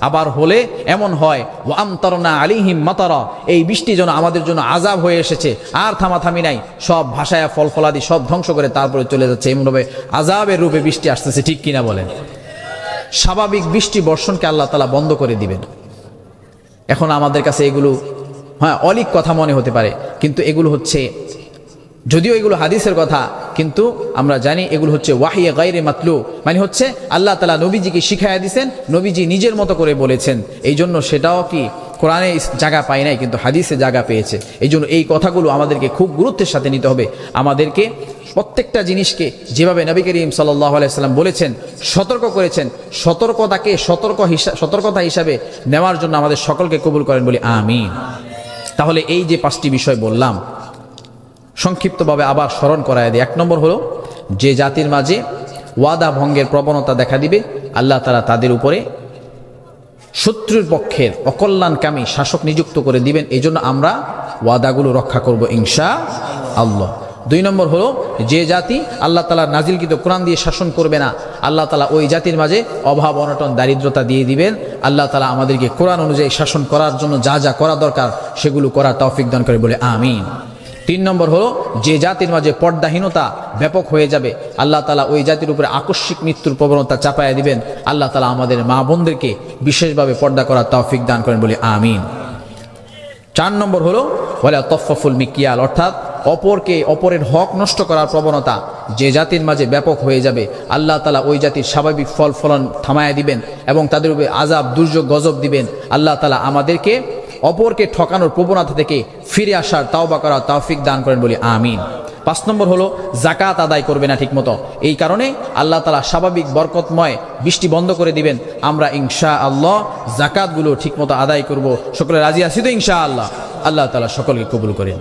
আবার হলে এমন হয় ওয়া আমতারনা আলাইহিম মাতারা, এই বৃষ্টি যেন আমাদের জন্য আযাব হয়ে এসেছে, আর থামাথামি নাই, সব ভাষায়া ফল ফলাদি সব ধ্বংস করে তারপরে চলে যাচ্ছে, এমনভাবে আযাবের রূপে বৃষ্টি আসতেছে, ঠিক কিনা বলেন? স্বাভাবিক বৃষ্টি বর্ষণকে আল্লাহ তাআলা বন্ধ করে দিবেন। এখন আমাদের কাছে এগুলো অলিক কথা মনে হতে পারে, কিন্তু এগুলো হচ্ছে, যদিও এগুলো হাদিসের কথা, কিন্তু আমরা জানি এগুলো হচ্ছে ওয়াহী গায়রে মাতলু, মানে হচ্ছে আল্লাহ তাআলা নবীজিকে শিখাইয়া দিয়েছেন, নবীজি নিজের মতো করে বলেছেন, এই জন্য সেটাও কি কোরআনে জায়গা পায় নাই, কিন্তু হাদিসে জায়গা পেয়েছে। এই জন্য এই কথাগুলো আমাদেরকে খুব গুরুত্বের সাথে নিতে হবে। আমাদেরকে প্রত্যেকটা জিনিসকে যেভাবে নবী করিম সাল্লাল্লাহু আলাইহি সাল্লাম বলেছেন, সতর্ক করেছেন, সতর্কতাকে সতর্কতা হিসাবে নেওয়ার জন্য আমাদের সকলকে কবুল করেন, বলি আমিন। তাহলে এই যে 5টি বিষয় বললাম, সংক্ষিপ্তভাবে আবার স্মরণ করায় দিই। 1 নম্বর হলো, যে জাতির মাঝে ওয়াদা ভঙ্গের প্রবণতা দেখা দিবে, আল্লাহ তাআলা তাদের উপরে শত্রুর পক্ষের অকল্যাণকামী শাসক নিযুক্ত করে দিবেন। এই জন্য আমরা ওয়াদাগুলো রক্ষা করব ইনশাআল্লাহ। 2 নম্বর হলো, যে জাতি আল্লাহ তাআলার নাজিলকৃত কোরআন দিয়ে শাসন করবে না, আল্লাহ তাআলা ওই জাতির মাঝে অভাব, অনটন, দারিদ্রতা দিয়ে দিবেন। আল্লাহ তাআলা আমাদেরকে কোরআন অনুযায়ী শাসন করার জন্য যা যা করা দরকার সেগুলো করার তৌফিক দান করে, বলে আমিন। 3 নম্বর হলো, যে জাতির মাঝে পর্দাহীনতা ব্যাপক হয়ে যাবে, আল্লাহ তাআলা ওই জাতির উপরে আকস্মিক মৃত্যুর প্রবণতা চাপায়া দিবেন। আল্লাহ তাআলা আমাদের মা বোনদেরকে বিশেষভাবে পর্দা করার তৌফিক দান করেন, বলে আমিন। 4 নম্বর হলো ওয়ালা তাফাফুল মিকিয়াল, অর্থাৎ অপরের হক নষ্ট করার প্রবণতা যে জাতির মাঝে ব্যাপক হয়ে যাবে, আল্লাহ তাআলা ওই জাতির স্বাভাবিক ফল ফলন থামায়া দিবেন এবং তাদের উপরে আযাব, দুর্যোগ, গজব দিবেন। আল্লাহ তাআলা আমাদেরকে অপরকে ঠকানোর প্রবণতা থেকে ফিরে আসার তাওবা করার তৌফিক দান করেন, বলি আমিন। 5 নম্বর হলো, যাকাত আদায় করবে না ঠিকমতো, এই কারণে আল্লাহ তাআলা স্বাভাবিক বরকতময় বৃষ্টি বন্ধ করে দিবেন। আমরা ইনশাআল্লাহ যাকাতগুলো ঠিকমতো আদায় করব। সকলে রাজি আছি তো ইনশাআল্লাহ? আল্লাহ তাআলা সকলকে কবুল করেন।